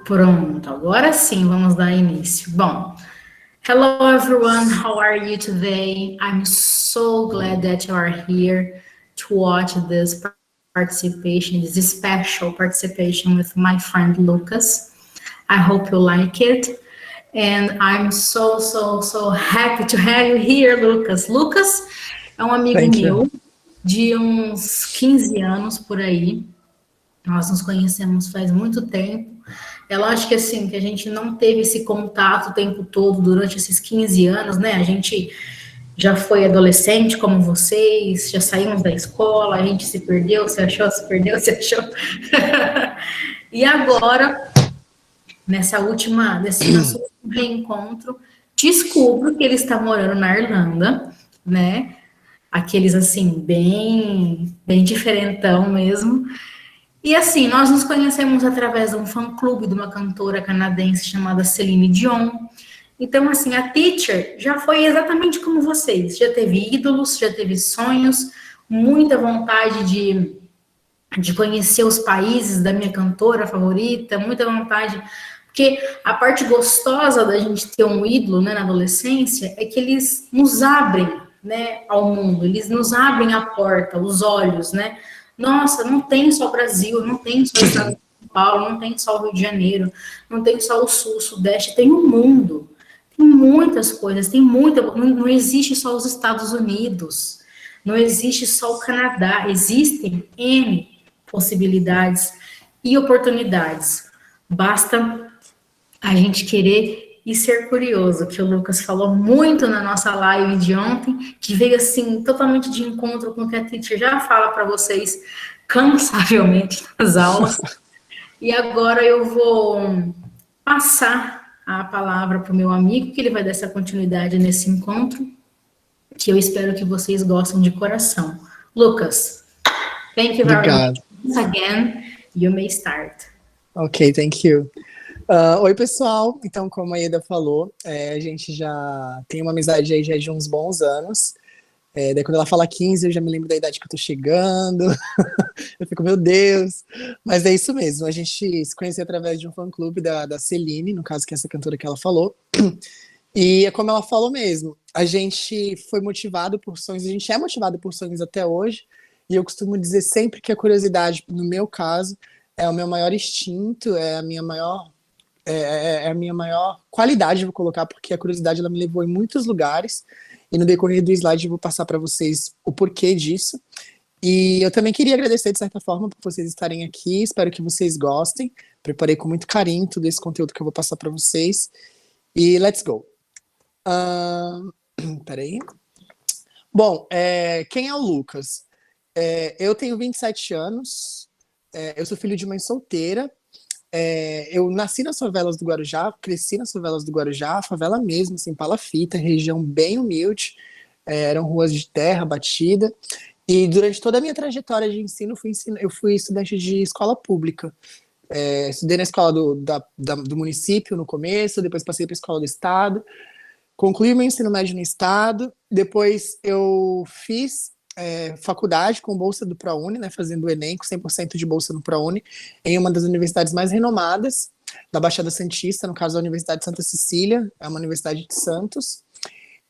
Pronto, agora sim vamos dar início. Bom, hello everyone, how are you today? I'm so glad that you are here to watch this participation, this special participation with my friend Lucas. I hope you like it. And I'm so happy to have you here, Lucas. Lucas é um amigo Thank you. meu de uns 15 anos por aí. Nós nos conhecemos faz muito tempo. É lógico que assim, que a gente não teve esse contato o tempo todo durante esses 15 anos, né? A gente já foi adolescente como vocês, já saímos da escola, a gente se perdeu, se achou, se perdeu, se achou. E agora, nesse nosso reencontro, descubro que ele está morando na Irlanda, né? Aqueles assim, bem diferentão mesmo. E assim, nós nos conhecemos através de um fã-clube de uma cantora canadense chamada Celine Dion. Então, assim, a Teacher já foi exatamente como vocês. Já teve ídolos, já teve sonhos, muita vontade de conhecer os países da minha cantora favorita, muita vontade. Porque a parte gostosa da gente ter um ídolo, né, na adolescência é que eles nos abrem, né, ao mundo, eles nos abrem a porta, os olhos, né? Nossa, não tem só o Brasil, não tem só o estado de São Paulo, não tem só o Rio de Janeiro, não tem só o Sul, o Sudeste, tem o mundo. Tem muitas coisas, tem muita. Não existe só os Estados Unidos, não existe só o Canadá, existem N possibilidades e oportunidades. Basta a gente querer e ser curioso, que o Lucas falou muito na nossa live de ontem, que veio assim totalmente de encontro com o que a Teacher já fala para vocês cansavelmente nas aulas. E agora eu vou passar a palavra para o meu amigo, que ele vai dar essa continuidade nesse encontro, que eu espero que vocês gostem de coração. Lucas, thank you very much. Obrigado. Once again, you may start. Ok, thank you. Oi, pessoal. Então, como a Ieda falou, a gente já tem uma amizade aí já de uns bons anos. Daí quando ela fala 15, eu já me lembro da idade que eu tô chegando. Eu fico, meu Deus. Mas é isso mesmo, a gente se conheceu através de um fã-clube da Celine, no caso que é essa cantora que ela falou. E é como ela falou mesmo, a gente foi motivado por sonhos, a gente é motivado por sonhos até hoje, e eu costumo dizer sempre que a curiosidade, no meu caso, é o meu maior instinto, é a minha maior qualidade, vou colocar, porque a curiosidade ela me levou em muitos lugares, e no decorrer do slide eu vou passar para vocês o porquê disso. E eu também queria agradecer, de certa forma, por vocês estarem aqui, espero que vocês gostem, preparei com muito carinho todo esse conteúdo que eu vou passar para vocês, e let's go! Peraí. Bom, quem é o Lucas? Eu tenho 27 anos, eu sou filho de mãe solteira, eu nasci nas favelas do Guarujá, cresci nas favelas do Guarujá, favela mesmo, assim, Palafita, região bem humilde, eram ruas de terra batida, e durante toda a minha trajetória de ensino, eu fui estudante de escola pública. Estudei na escola do município no começo, depois passei para a escola do estado, concluí meu ensino médio no estado, depois eu fiz faculdade com bolsa do ProUni, né, fazendo o Enem com 100% de bolsa no ProUni, em uma das universidades mais renomadas da Baixada Santista, no caso a Universidade de Santa Cecília, é uma universidade de Santos,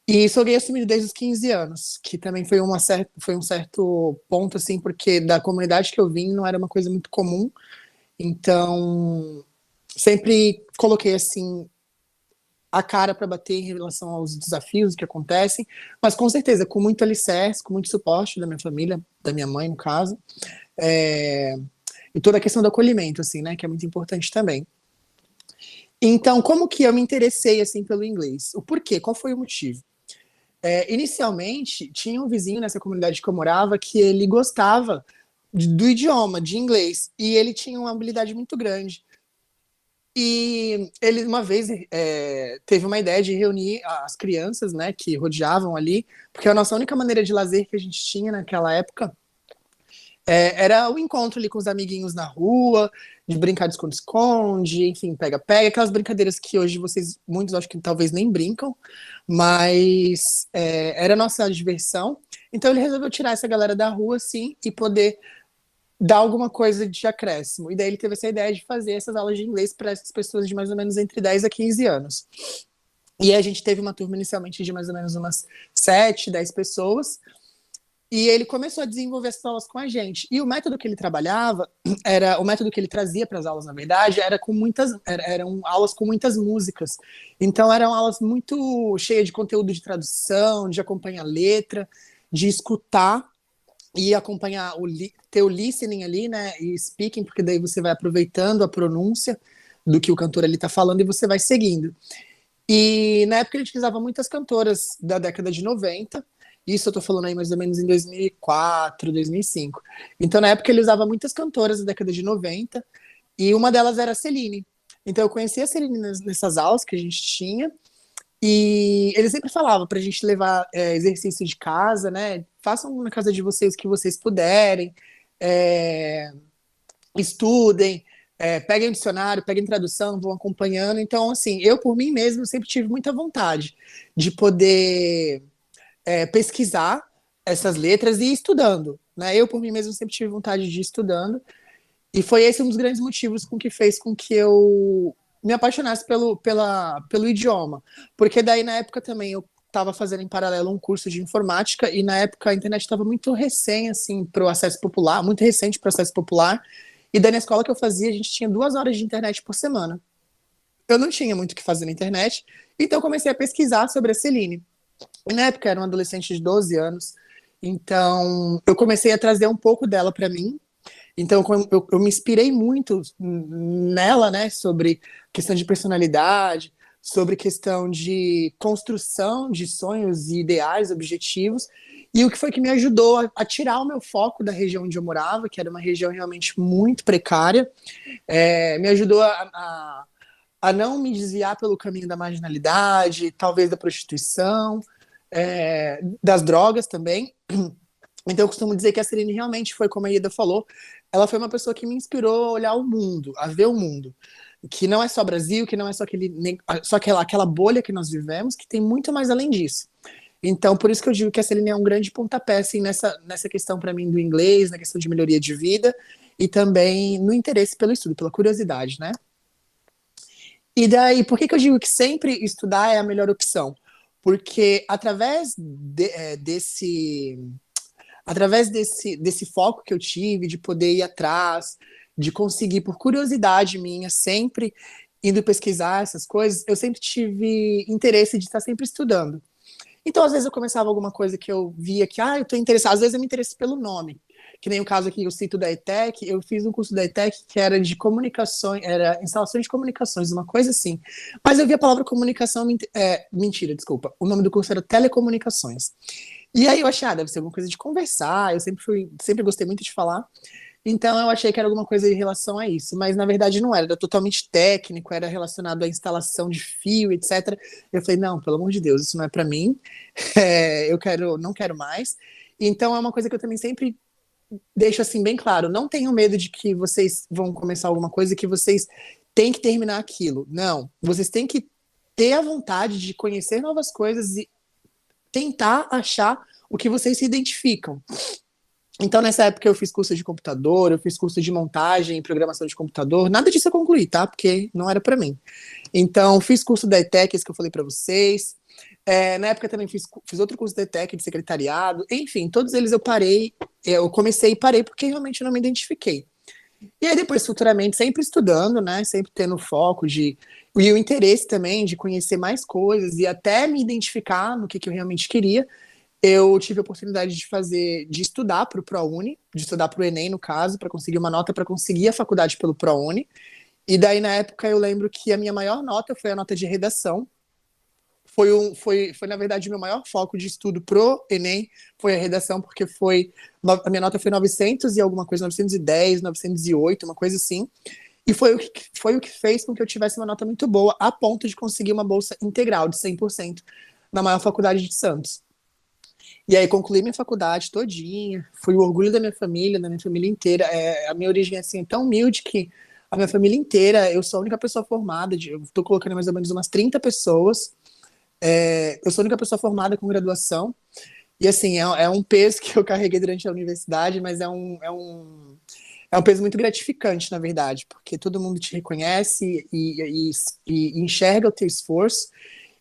e sou gay assumido desde os 15 anos, que também foi um certo ponto, assim, porque da comunidade que eu vim não era uma coisa muito comum, então sempre coloquei, assim, a cara para bater em relação aos desafios que acontecem, mas com certeza, com muito alicerce, com muito suporte da minha família, da minha mãe, no caso, e toda a questão do acolhimento, assim, né, que é muito importante também. Então, como que eu me interessei, assim, pelo inglês? O porquê? Qual foi o motivo? Inicialmente, tinha um vizinho nessa comunidade que eu morava que ele gostava do idioma, de inglês, e ele tinha uma habilidade muito grande. E ele, uma vez, teve uma ideia de reunir as crianças, né, que rodeavam ali, porque a nossa única maneira de lazer que a gente tinha naquela época era o encontro ali com os amiguinhos na rua, de brincar de esconde-esconde, enfim, pega-pega, aquelas brincadeiras que hoje muitos acho que talvez nem brincam, mas era a nossa diversão. Então ele resolveu tirar essa galera da rua, assim, e poder dar alguma coisa de acréscimo. E daí ele teve essa ideia de fazer essas aulas de inglês para essas pessoas de mais ou menos entre 10 a 15 anos. E a gente teve uma turma inicialmente de mais ou menos umas 7, 10 pessoas, e ele começou a desenvolver essas aulas com a gente. E o método que ele trabalhava, o método que ele trazia para as aulas, na verdade, eram aulas com muitas músicas. Então eram aulas muito cheias de conteúdo de tradução, de acompanhar letra, de escutar e acompanhar ter o listening ali, né, e speaking, porque daí você vai aproveitando a pronúncia do que o cantor ali está falando e você vai seguindo. E na época ele utilizava muitas cantoras da década de 90. Isso eu tô falando aí mais ou menos em 2004, 2005. Então na época ele usava muitas cantoras da década de 90 e uma delas era a Celine. Então eu conhecia a Celine nessas aulas que a gente tinha e ele sempre falava pra gente levar exercício de casa, né? Façam na casa de vocês o que vocês puderem, é, estudem, peguem o dicionário, peguem tradução, vão acompanhando. Então, assim, eu por mim mesmo sempre tive muita vontade de poder pesquisar essas letras e ir estudando, né? Eu por mim mesmo sempre tive vontade de ir estudando e foi esse um dos grandes motivos com que fez com que eu me apaixonasse pelo idioma, porque daí na época também eu estava fazendo em paralelo um curso de informática e na época a internet estava muito recém assim para o acesso popular, muito recente para o acesso popular. E daí na escola que eu fazia, a gente tinha 2 horas de internet por semana. Eu não tinha muito o que fazer na internet, então eu comecei a pesquisar sobre a Celine. E na época eu era um adolescente de 12 anos, então eu comecei a trazer um pouco dela para mim. Então eu me inspirei muito nela, né, sobre questão de personalidade, sobre questão de construção de sonhos e ideais, objetivos. E o que foi que me ajudou a tirar o meu foco da região onde eu morava, que era uma região realmente muito precária, me ajudou a não me desviar pelo caminho da marginalidade, talvez da prostituição, das drogas também. Então eu costumo dizer que a Celine realmente foi, como a Ida falou, ela foi uma pessoa que me inspirou a olhar o mundo, a ver o mundo. Que não é só Brasil, que não é só aquela bolha que nós vivemos, que tem muito mais além disso. Então, por isso que eu digo que a Celine é um grande pontapé assim, nessa questão para mim do inglês, na questão de melhoria de vida e também no interesse pelo estudo, pela curiosidade, né? E daí, por que eu digo que sempre estudar é a melhor opção? Porque através desse foco que eu tive, de poder ir atrás, de conseguir, por curiosidade minha, sempre indo pesquisar essas coisas, eu sempre tive interesse de estar sempre estudando. Então, às vezes, eu começava alguma coisa que eu via que, eu estou interessado, às vezes eu me interesso pelo nome. Que nem o caso aqui, eu cito da ETEC, eu fiz um curso da ETEC que era de comunicações, era instalações de comunicações, uma coisa assim. Mas eu vi a palavra comunicação, mentira, desculpa. O nome do curso era telecomunicações. E aí eu achei, deve ser alguma coisa de conversar, eu sempre gostei muito de falar. Então eu achei que era alguma coisa em relação a isso, mas na verdade não era totalmente técnico, era relacionado à instalação de fio, etc. Eu falei, não, pelo amor de Deus, isso não é para mim, não quero mais. Então é uma coisa que eu também sempre deixo assim bem claro, não tenham medo de que vocês vão começar alguma coisa e que vocês têm que terminar aquilo. Não, vocês têm que ter a vontade de conhecer novas coisas e tentar achar o que vocês se identificam. Então, nessa época, eu fiz curso de computador, eu fiz curso de montagem e programação de computador. Nada disso eu concluí, tá? Porque não era para mim. Então, fiz curso da ETEC, esse que eu falei para vocês. Na época, também fiz outro curso da ETEC, de secretariado. Enfim, todos eles eu parei. Eu comecei e parei porque realmente eu não me identifiquei. E aí, depois, futuramente, sempre estudando, né? Sempre tendo foco e o interesse também de conhecer mais coisas e até me identificar no que eu realmente queria. Eu tive a oportunidade de estudar para o ProUni, de estudar para o Enem, no caso, para conseguir uma nota para conseguir a faculdade pelo ProUni. E daí, na época, eu lembro que a minha maior nota foi a nota de redação. Foi na verdade, o meu maior foco de estudo pro Enem, foi a redação, porque a minha nota foi 900 e alguma coisa, 910, 908, uma coisa assim. E foi o que fez com que eu tivesse uma nota muito boa, a ponto de conseguir uma bolsa integral de 100% na maior faculdade de Santos. E aí concluí minha faculdade todinha, fui o orgulho da minha família inteira. A minha origem assim, é tão humilde que a minha família inteira, eu sou a única pessoa formada, eu tô colocando mais ou menos umas 30 pessoas. Eu sou a única pessoa formada com graduação. E assim, é um peso que eu carreguei durante a universidade, mas é um peso muito gratificante, na verdade, porque todo mundo te reconhece e enxerga o teu esforço.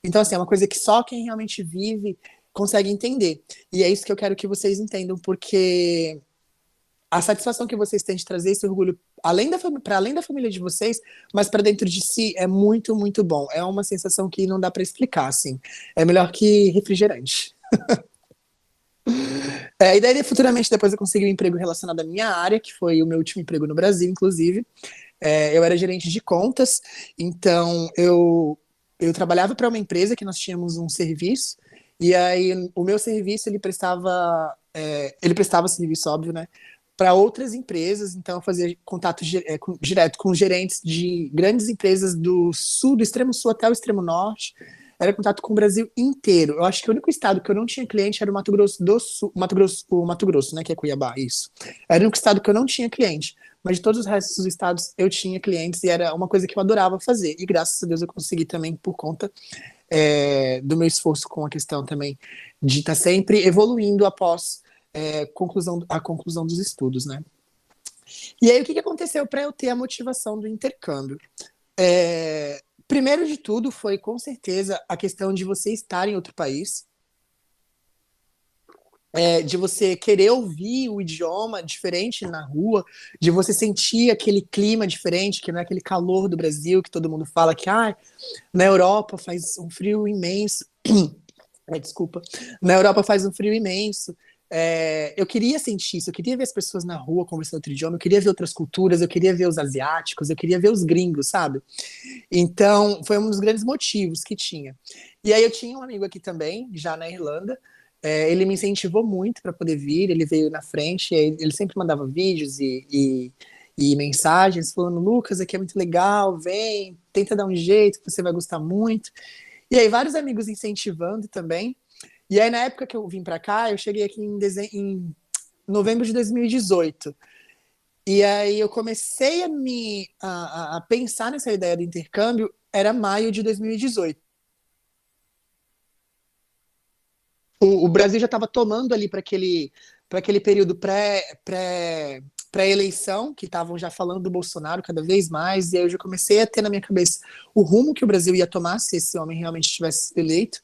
Então, assim, é uma coisa que só quem realmente vive consegue entender. E é isso que eu quero que vocês entendam, porque a satisfação que vocês têm de trazer esse orgulho para além da família de vocês, mas para dentro de si é muito, muito bom. É uma sensação que não dá para explicar, assim. É melhor que refrigerante. E daí, futuramente, depois eu consegui um emprego relacionado à minha área, que foi o meu último emprego no Brasil, inclusive. Eu era gerente de contas, então eu trabalhava para uma empresa que nós tínhamos um serviço, e aí o meu serviço ele prestava serviço, óbvio, né, para outras empresas, então eu fazia contato direto com gerentes de grandes empresas do sul, do extremo sul até o extremo norte, era contato com o Brasil inteiro. Eu acho que o único estado que eu não tinha cliente era o Mato Grosso do Sul, o Mato Grosso, né, que é Cuiabá, isso. Era o único estado que eu não tinha cliente, mas de todos os restos dos estados eu tinha clientes e era uma coisa que eu adorava fazer. E graças a Deus eu consegui também por conta do meu esforço com a questão também de estar sempre evoluindo após a conclusão dos estudos, né? E aí o que, que aconteceu para eu ter a motivação do intercâmbio? Primeiro de tudo foi com certeza a questão de você estar em outro país, de você querer ouvir o idioma diferente na rua, de você sentir aquele clima diferente, que não é aquele calor do Brasil, que todo mundo fala que na Europa faz um frio imenso. Desculpa. Na Europa faz um frio imenso. Eu queria sentir isso, eu queria ver as pessoas na rua conversando outro idioma, eu queria ver outras culturas, eu queria ver os asiáticos, eu queria ver os gringos, sabe? Então, foi um dos grandes motivos que tinha. E aí eu tinha um amigo aqui também, já na Irlanda, ele me incentivou muito para poder vir, ele veio na frente, ele sempre mandava vídeos e mensagens falando, Lucas, aqui é muito legal, vem, tenta dar um jeito, que você vai gostar muito. E aí vários amigos incentivando também. E aí na época que eu vim para cá, eu cheguei aqui em novembro de 2018. E aí eu comecei a pensar nessa ideia do intercâmbio, era maio de 2018. O Brasil já estava tomando ali para aquele período pré-eleição, que estavam já falando do Bolsonaro cada vez mais, e aí eu já comecei a ter na minha cabeça o rumo que o Brasil ia tomar se esse homem realmente tivesse sido eleito.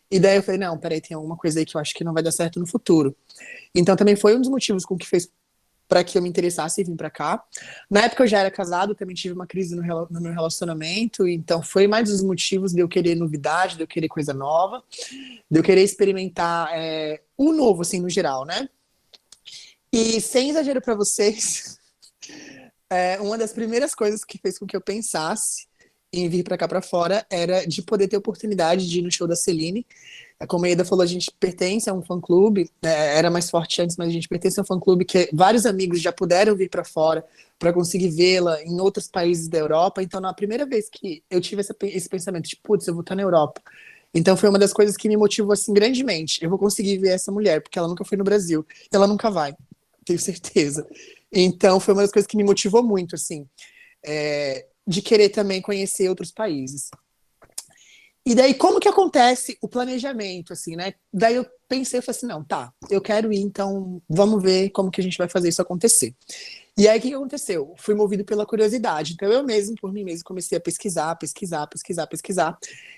E daí eu falei, não, peraí, tem alguma coisa aí que eu acho que não vai dar certo no futuro. Então também foi um dos motivos com que fez para que eu me interessasse em vir para cá. Na época eu já era casado, também tive uma crise no meu relacionamento, então foi mais os motivos de eu querer novidade, de eu querer coisa nova, de eu querer experimentar o novo, assim, no geral, né? E sem exagero para vocês, uma das primeiras coisas que fez com que eu pensasse em vir para cá para fora era de poder ter oportunidade de ir no show da Celine. Como a Eda falou, a gente pertence a um fã-clube, era mais forte antes, mas a gente pertence a um fã-clube que vários amigos já puderam vir para fora para conseguir vê-la em outros países da Europa. Então, na primeira vez que eu tive esse pensamento de, putz, eu vou estar na Europa. Então, foi uma das coisas que me motivou, assim, grandemente. Eu vou conseguir ver essa mulher, porque ela nunca foi no Brasil. Ela nunca vai, tenho certeza. Então, foi uma das coisas que me motivou muito, assim, de querer também conhecer outros países. E daí, como que acontece o planejamento, assim, né? Daí eu pensei, eu falei assim, não, tá, eu quero ir, então vamos ver como que a gente vai fazer isso acontecer. E aí, o que que aconteceu? Fui movido pela curiosidade. Então, eu mesmo, por mim mesmo, comecei a pesquisar, pesquisar, pesquisar, pesquisar.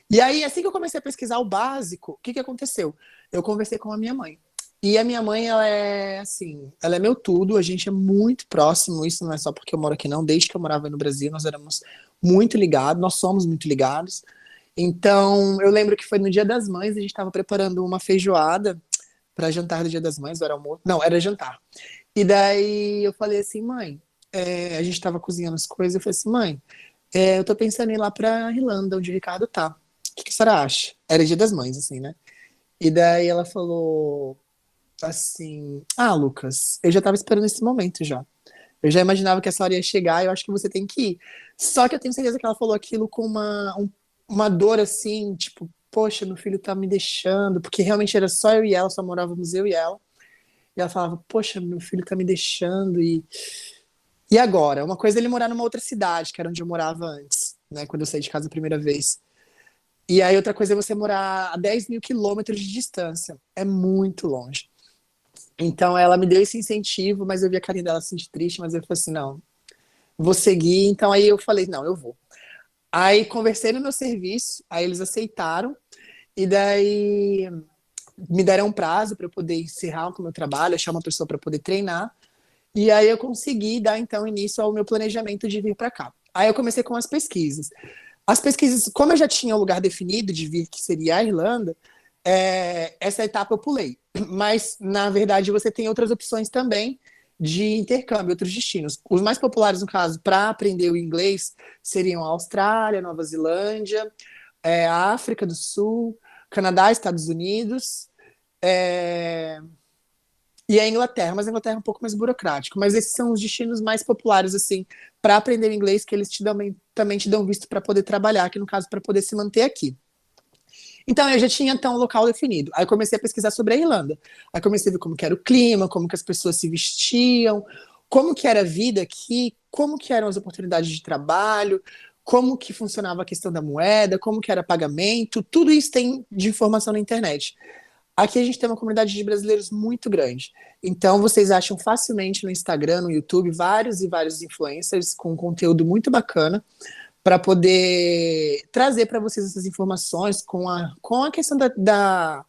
E aí, assim que eu comecei a pesquisar o básico, o que que aconteceu? Eu conversei com a minha mãe. E a minha mãe, ela é assim, ela é meu tudo, a gente é muito próximo, isso não é só porque eu moro aqui, não. Desde que eu morava no Brasil, nós éramos muito ligados, nós somos muito ligados. Então, eu lembro que foi no Dia das Mães, a gente estava preparando uma feijoada para jantar do Dia das Mães, ou era almoço? Não, era jantar. E daí eu falei assim, mãe, a gente estava cozinhando as coisas, eu falei assim, mãe, eu tô pensando em ir lá pra Irlanda, onde o Ricardo tá. O que que a senhora acha? Era Dia das Mães, assim, né? E daí ela falou assim, Lucas, eu já tava esperando esse momento já. Eu já imaginava que essa hora ia chegar e eu acho que você tem que ir. Só que eu tenho certeza que ela falou aquilo com uma dor assim, tipo, poxa, meu filho tá me deixando, porque realmente era só eu e ela, só morávamos eu e ela. E ela falava, poxa, meu filho tá me deixando e agora? Uma coisa é ele morar numa outra cidade, que era onde eu morava antes, né, quando eu saí de casa a primeira vez. E aí outra coisa é você morar a 10 mil quilômetros de distância. É muito longe. Então ela me deu esse incentivo, mas eu vi a carinha dela se sentir triste, mas eu falei assim, não, vou seguir. Então aí eu falei, não, eu vou. Aí conversei no meu serviço, aí eles aceitaram, e daí me deram um prazo para eu poder encerrar com o meu trabalho, achar uma pessoa para poder treinar. E aí eu consegui dar então início ao meu planejamento de vir para cá. Aí eu comecei com as pesquisas. As pesquisas, como eu já tinha o lugar definido de vir, que seria a Irlanda, essa etapa eu pulei. Mas, na verdade, você tem outras opções também de intercâmbio, outros destinos. Os mais populares, no caso, para aprender o inglês, seriam a Austrália, Nova Zelândia, a África do Sul, Canadá, Estados Unidos, é, e a Inglaterra, mas a Inglaterra é um pouco mais burocrático. Mas esses são os destinos mais populares, assim, para aprender inglês, que eles também te dão visto para poder trabalhar, que no caso, para poder se manter aqui. Então, eu já tinha, então, o local definido. Aí eu comecei a pesquisar sobre a Irlanda. Aí comecei a ver como que era o clima, como que as pessoas se vestiam, como que era a vida aqui, como que eram as oportunidades de trabalho, como que funcionava a questão da moeda, como que era pagamento, tudo isso tem de informação na internet. Aqui a gente tem uma comunidade de brasileiros muito grande. Então, vocês acham facilmente no Instagram, no YouTube, vários e vários influencers com conteúdo muito bacana para poder trazer para vocês essas informações com a questão da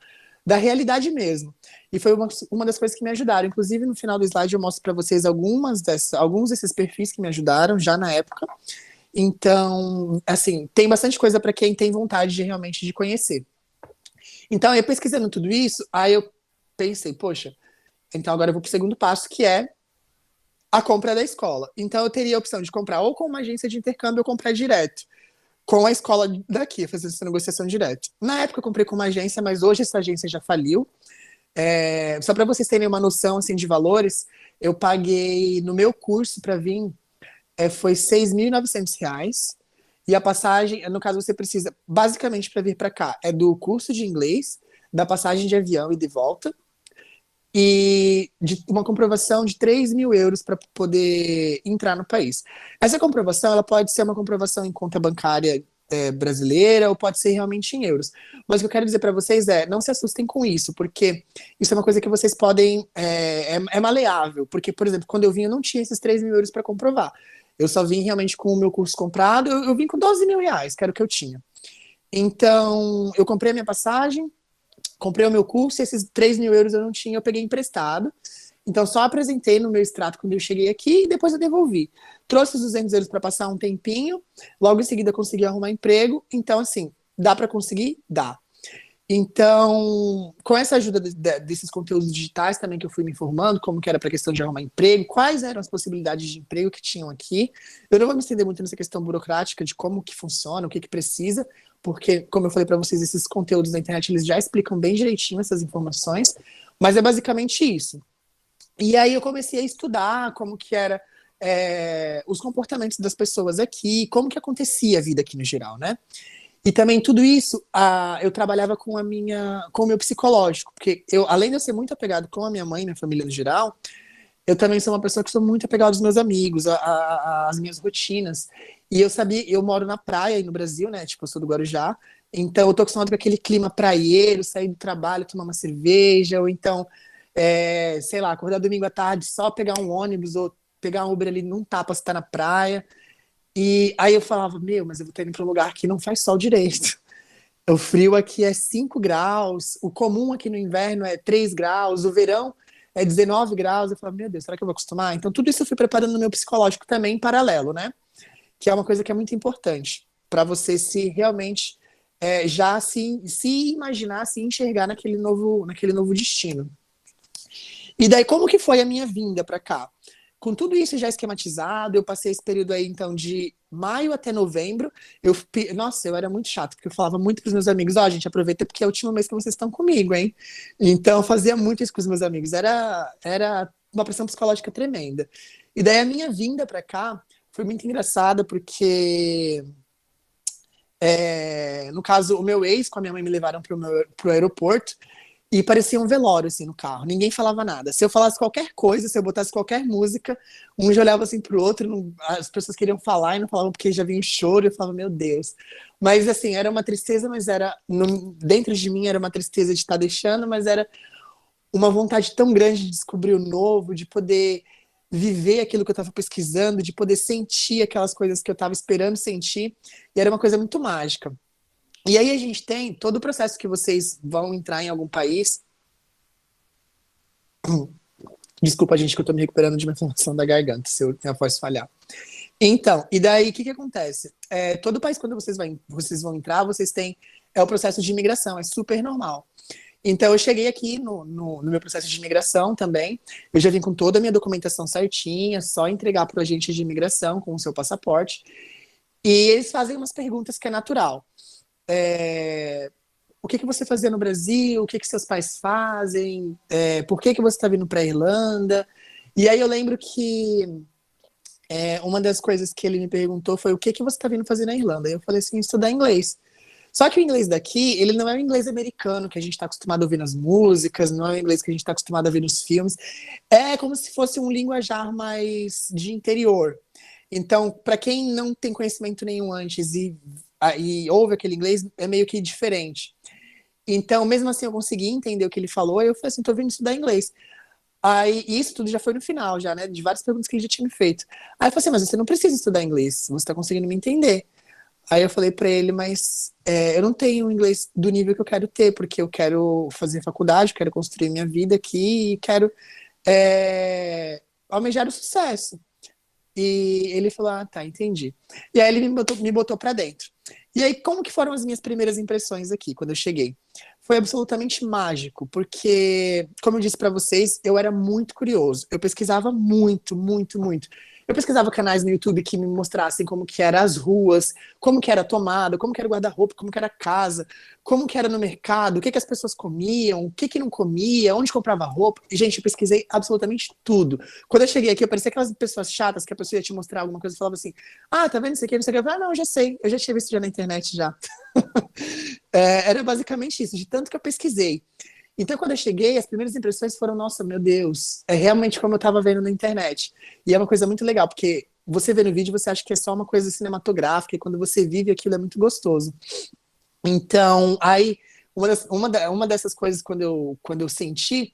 realidade mesmo. E foi uma das coisas que me ajudaram. Inclusive, no final do slide, eu mostro para vocês alguns desses perfis que me ajudaram já na época. Então, assim, tem bastante coisa para quem tem vontade de realmente de conhecer. Então, eu pesquisando tudo isso, aí eu pensei, poxa, então agora eu vou para o segundo passo, que é a compra da escola. Então, eu teria a opção de comprar ou com uma agência de intercâmbio ou comprar direto com a escola daqui, fazer essa negociação direto. Na época, eu comprei com uma agência, mas hoje essa agência já faliu. Só para vocês terem uma noção assim, de valores, eu paguei no meu curso para vir, foi R$ 6.900. E a passagem, no caso, você precisa, basicamente, para vir para cá, é do curso de inglês, da passagem de avião e de volta, e de uma comprovação de 3.000 euros para poder entrar no país. Essa comprovação, ela pode ser uma comprovação em conta bancária brasileira ou pode ser realmente em euros. Mas o que eu quero dizer para vocês não se assustem com isso, porque isso é uma coisa que vocês podem, é maleável, porque, por exemplo, quando eu vim, eu não tinha esses 3.000 euros para comprovar. Eu só vim realmente com o meu curso comprado, eu vim com R$ 12.000, que era o que eu tinha. Então, eu comprei a minha passagem, comprei o meu curso, e esses 3.000 euros eu não tinha, eu peguei emprestado. Então, só apresentei no meu extrato quando eu cheguei aqui e depois eu devolvi. Trouxe os 200 euros para passar um tempinho, logo em seguida consegui arrumar emprego. Então, assim, dá para conseguir? Dá. Então, com essa ajuda desses conteúdos digitais também que eu fui me informando, como que era para a questão de arrumar emprego, quais eram as possibilidades de emprego que tinham aqui. Eu não vou me estender muito nessa questão burocrática de como que funciona, o que que precisa, porque, como eu falei para vocês, esses conteúdos da internet, eles já explicam bem direitinho essas informações, mas é basicamente isso. E aí eu comecei a estudar como que era os comportamentos das pessoas aqui, como que acontecia a vida aqui no geral, né? E também tudo isso, eu trabalhava com o meu psicológico, porque eu, além de eu ser muito apegado com a minha mãe, minha família no geral, eu também sou uma pessoa que sou muito apegado aos meus amigos, às minhas rotinas. E eu sabia, eu moro na praia aí no Brasil, né? Tipo, eu sou do Guarujá, então eu tô acostumado com aquele clima praieiro, sair do trabalho, tomar uma cerveja, ou então, sei lá, acordar domingo à tarde, só pegar um ônibus ou pegar um Uber ali num tapa se tá na praia. E aí eu falava, meu, mas eu vou ter que ir para um lugar que não faz sol direito. O frio aqui é 5 graus, o comum aqui no inverno é 3 graus, o verão é 19 graus. Eu falava, meu Deus, será que eu vou acostumar? Então tudo isso eu fui preparando no meu psicológico também em paralelo, né? Que é uma coisa que é muito importante para você se realmente já se imaginar, se enxergar naquele novo destino. E daí, como que foi a minha vinda para cá? Com tudo isso já esquematizado, eu passei esse período aí, então, de maio até novembro. Nossa, eu era muito chato, porque eu falava muito para os meus amigos, gente, aproveita porque é o último mês que vocês estão comigo, hein? Então, eu fazia muito isso com os meus amigos. Era uma pressão psicológica tremenda. E daí, a minha vinda para cá foi muito engraçada, porque, no caso, o meu ex com a minha mãe me levaram pro aeroporto, e parecia um velório, assim, no carro. Ninguém falava nada. Se eu falasse qualquer coisa, se eu botasse qualquer música, um já olhava assim pro outro, as pessoas queriam falar e não falavam porque já vinha o choro, e eu falava, meu Deus. Mas, assim, era uma tristeza, mas dentro de mim era uma tristeza de estar deixando, mas era uma vontade tão grande de descobrir o novo, de poder viver aquilo que eu estava pesquisando, de poder sentir aquelas coisas que eu estava esperando sentir, e era uma coisa muito mágica. E aí a gente tem todo o processo que vocês vão entrar em algum país. Desculpa, gente, que eu tô me recuperando de uma inflamação da garganta, se eu minha voz falhar. Então, e daí o que acontece? Todo país, quando vocês vão entrar, vocês têm o processo de imigração, é super normal. Então, eu cheguei aqui no meu processo de imigração também. Eu já vim com toda a minha documentação certinha, só entregar para o agente de imigração com o seu passaporte. E eles fazem umas perguntas que é natural. O que você fazia no Brasil? O que seus pais fazem? Por que você está vindo para a Irlanda? E aí eu lembro que uma das coisas que ele me perguntou foi o que você está vindo fazer na Irlanda? E eu falei assim, estudar inglês. Só que o inglês daqui, ele não é o inglês americano que a gente está acostumado a ouvir nas músicas, não é o inglês que a gente está acostumado a ver nos filmes. É como se fosse um linguajar mais de interior. Então, para quem não tem conhecimento nenhum antes e ouve aquele inglês, é meio que diferente. Então, mesmo assim, eu consegui entender o que ele falou, e eu falei assim, tô vindo estudar inglês. Aí, isso tudo já foi no final, já, né? De várias perguntas que ele já tinha me feito. Aí eu falei assim, mas você não precisa estudar inglês, você tá conseguindo me entender. Aí eu falei pra ele, mas eu não tenho inglês do nível que eu quero ter, porque eu quero fazer faculdade, quero construir minha vida aqui e quero almejar o sucesso. E ele falou, ah, tá, entendi. E aí ele me botou pra dentro. E aí, como que foram as minhas primeiras impressões aqui, quando eu cheguei? Foi absolutamente mágico, porque, como eu disse pra vocês, eu era muito curioso. Eu pesquisava muito, muito, muito. Eu pesquisava canais no YouTube que me mostrassem como que eram as ruas, como que era a tomada, como que era o guarda-roupa, como que era a casa, como que era no mercado, o que as pessoas comiam, o que não comia, onde comprava roupa. E, gente, eu pesquisei absolutamente tudo. Quando eu cheguei aqui, eu parecia aquelas pessoas chatas que a pessoa ia te mostrar alguma coisa e falava assim, ah, tá vendo isso aqui, não sei o que. Eu falava, ah, não, eu já sei, eu já tinha visto já na internet já. Era basicamente isso, de tanto que eu pesquisei. Então, quando eu cheguei, as primeiras impressões foram, nossa, meu Deus, é realmente como eu estava vendo na internet. E é uma coisa muito legal, porque você vê no vídeo, você acha que é só uma coisa cinematográfica, e quando você vive aquilo é muito gostoso. Então, aí, uma dessas coisas, quando eu senti,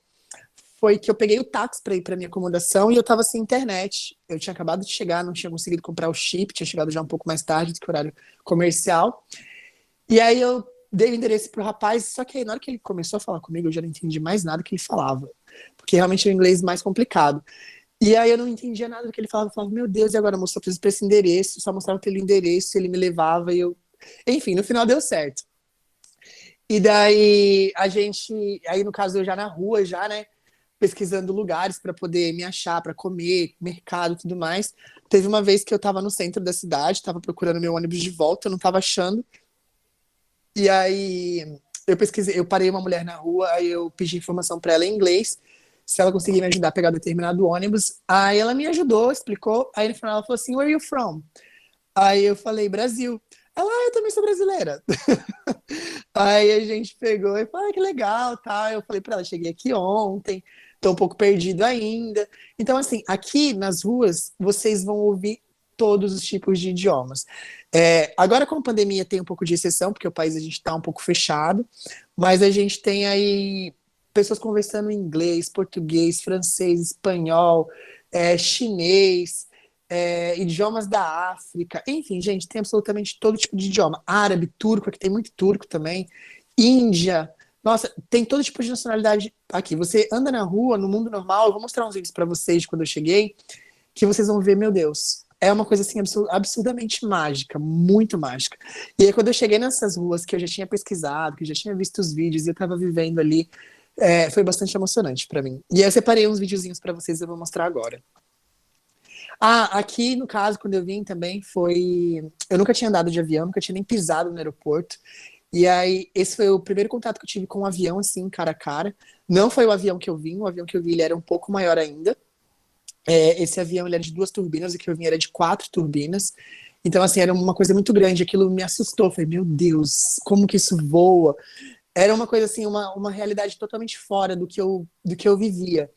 foi que eu peguei o táxi para ir para minha acomodação e eu estava sem internet. Eu tinha acabado de chegar, não tinha conseguido comprar o chip, tinha chegado já um pouco mais tarde do que o horário comercial. E aí eu dei o endereço pro rapaz, só que aí na hora que ele começou a falar comigo, eu já não entendi mais nada que ele falava. Porque realmente é o inglês mais complicado. E aí eu não entendia nada do que ele falava. Eu falava, meu Deus, e agora, moço, eu preciso pra esse endereço. Só mostrava aquele endereço, ele me levava e eu... Enfim, no final deu certo. E daí a gente... Aí no caso eu já na rua, já, né? Pesquisando lugares para poder me achar, para comer, mercado e tudo mais. Teve uma vez que eu tava no centro da cidade, tava procurando meu ônibus de volta, eu não tava achando. E aí eu pesquisei, eu parei uma mulher na rua, aí eu pedi informação para ela em inglês, se ela conseguia me ajudar a pegar determinado ônibus. Aí ela me ajudou, explicou. Aí no final ela falou assim, Where are you from? Aí eu falei, Brasil. Ela, eu também sou brasileira. Aí a gente pegou e falou, que legal, tá? Eu falei para ela, cheguei aqui ontem, tô um pouco perdido ainda. Então, assim, aqui nas ruas, vocês vão ouvir todos os tipos de idiomas. Agora com a pandemia tem um pouco de exceção, porque o país a gente está um pouco fechado, mas a gente tem aí pessoas conversando em inglês, português, francês, espanhol, chinês, idiomas da África, enfim, gente, tem absolutamente todo tipo de idioma. Árabe, turco, aqui tem muito turco também, Índia, nossa, tem todo tipo de nacionalidade aqui. Você anda na rua, no mundo normal, eu vou mostrar uns vídeos para vocês de quando eu cheguei, que vocês vão ver, meu Deus, é uma coisa assim absurdamente mágica, muito mágica. E aí quando eu cheguei nessas ruas que eu já tinha pesquisado, que eu já tinha visto os vídeos e eu tava vivendo ali, foi bastante emocionante para mim. E aí eu separei uns videozinhos para vocês, eu vou mostrar agora. Ah, aqui no caso, quando eu vim também, foi. Eu nunca tinha andado de avião, nunca tinha nem pisado no aeroporto. E aí, esse foi o primeiro contato que eu tive com um avião, assim, cara a cara. Não foi o avião que eu vim, o avião que eu vi ele era um pouco maior ainda. Esse avião ele era de 2 turbinas, o que eu vim era de 4 turbinas. Então, assim, era uma coisa muito grande, aquilo me assustou. Falei, meu Deus, como que isso voa? Era uma coisa assim, uma realidade totalmente fora do que eu vivia.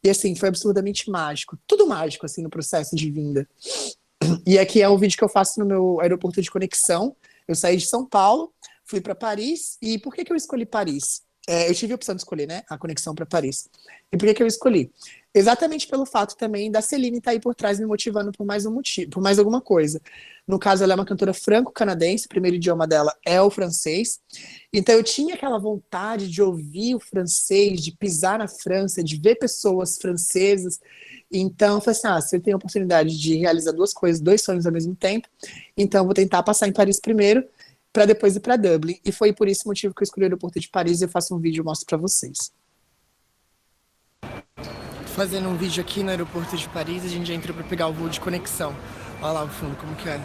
E assim, foi absolutamente mágico. Tudo mágico, assim, no processo de vinda. E aqui é um vídeo que eu faço no meu aeroporto de conexão. Eu saí de São Paulo, fui para Paris. E por que eu escolhi Paris? eu tive a opção de escolher, né, a conexão para Paris. E por que eu escolhi? Exatamente pelo fato também da Celine estar aí por trás me motivando por mais um motivo, por mais alguma coisa. No caso, ela é uma cantora franco-canadense, o primeiro idioma dela é o francês. Então eu tinha aquela vontade de ouvir o francês, de pisar na França, de ver pessoas francesas. Então eu falei assim, se eu tenho a oportunidade de realizar duas coisas, dois sonhos ao mesmo tempo, então eu vou tentar passar em Paris primeiro, para depois ir para Dublin. E foi por esse motivo que eu escolhi o aeroporto de Paris e eu faço um vídeo e mostro para vocês. Fazendo um vídeo aqui no aeroporto de Paris, a gente já entrou para pegar o voo de conexão. Olha lá o fundo, como que é.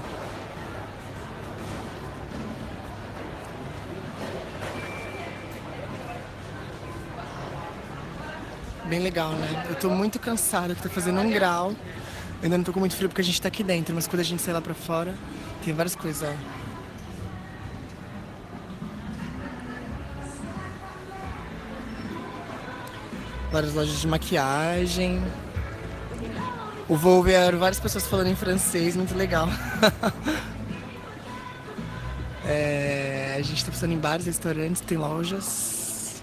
Bem legal, né? Eu tô muito cansada, que tá fazendo 1 grau. Eu ainda não tô com muito frio porque a gente tá aqui dentro, mas quando a gente sai lá pra fora, tem várias coisas, ó. Várias lojas de maquiagem. O voo vieram várias pessoas falando em francês, muito legal. A gente tá passando em bares, restaurantes, tem lojas.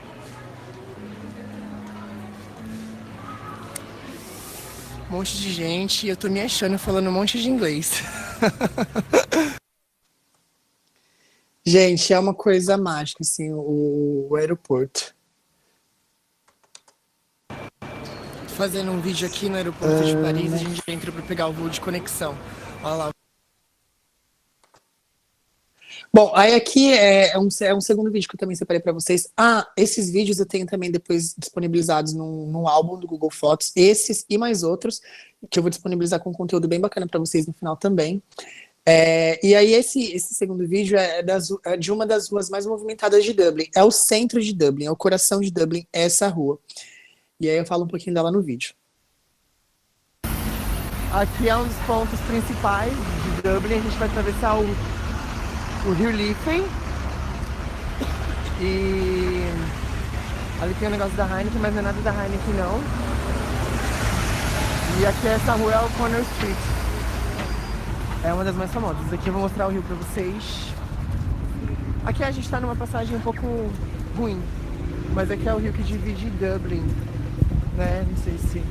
Um monte de gente e eu tô me achando falando um monte de inglês. Gente, é uma coisa mágica, assim, o aeroporto. Fazendo um vídeo aqui no aeroporto de Paris, a gente já entrou para pegar o voo de conexão. Olha lá. Bom, aí aqui é um segundo vídeo que eu também separei para vocês. Esses vídeos eu tenho também depois disponibilizados num álbum do Google Fotos. Esses e mais outros, que eu vou disponibilizar com conteúdo bem bacana para vocês no final também. E aí esse segundo vídeo é de uma das ruas mais movimentadas de Dublin. É o centro de Dublin, é o coração de Dublin, é essa rua. E aí eu falo um pouquinho dela no vídeo. Aqui é um dos pontos principais de Dublin. A gente vai atravessar o rio Liffey. E ali tem o negócio da Heineken, mas não é nada da Heineken não. E aqui essa rua é o Corner Street. É uma das mais famosas. Aqui eu vou mostrar o rio pra vocês. Aqui a gente tá numa passagem um pouco ruim, mas aqui é o rio que divide Dublin, né? Não sei se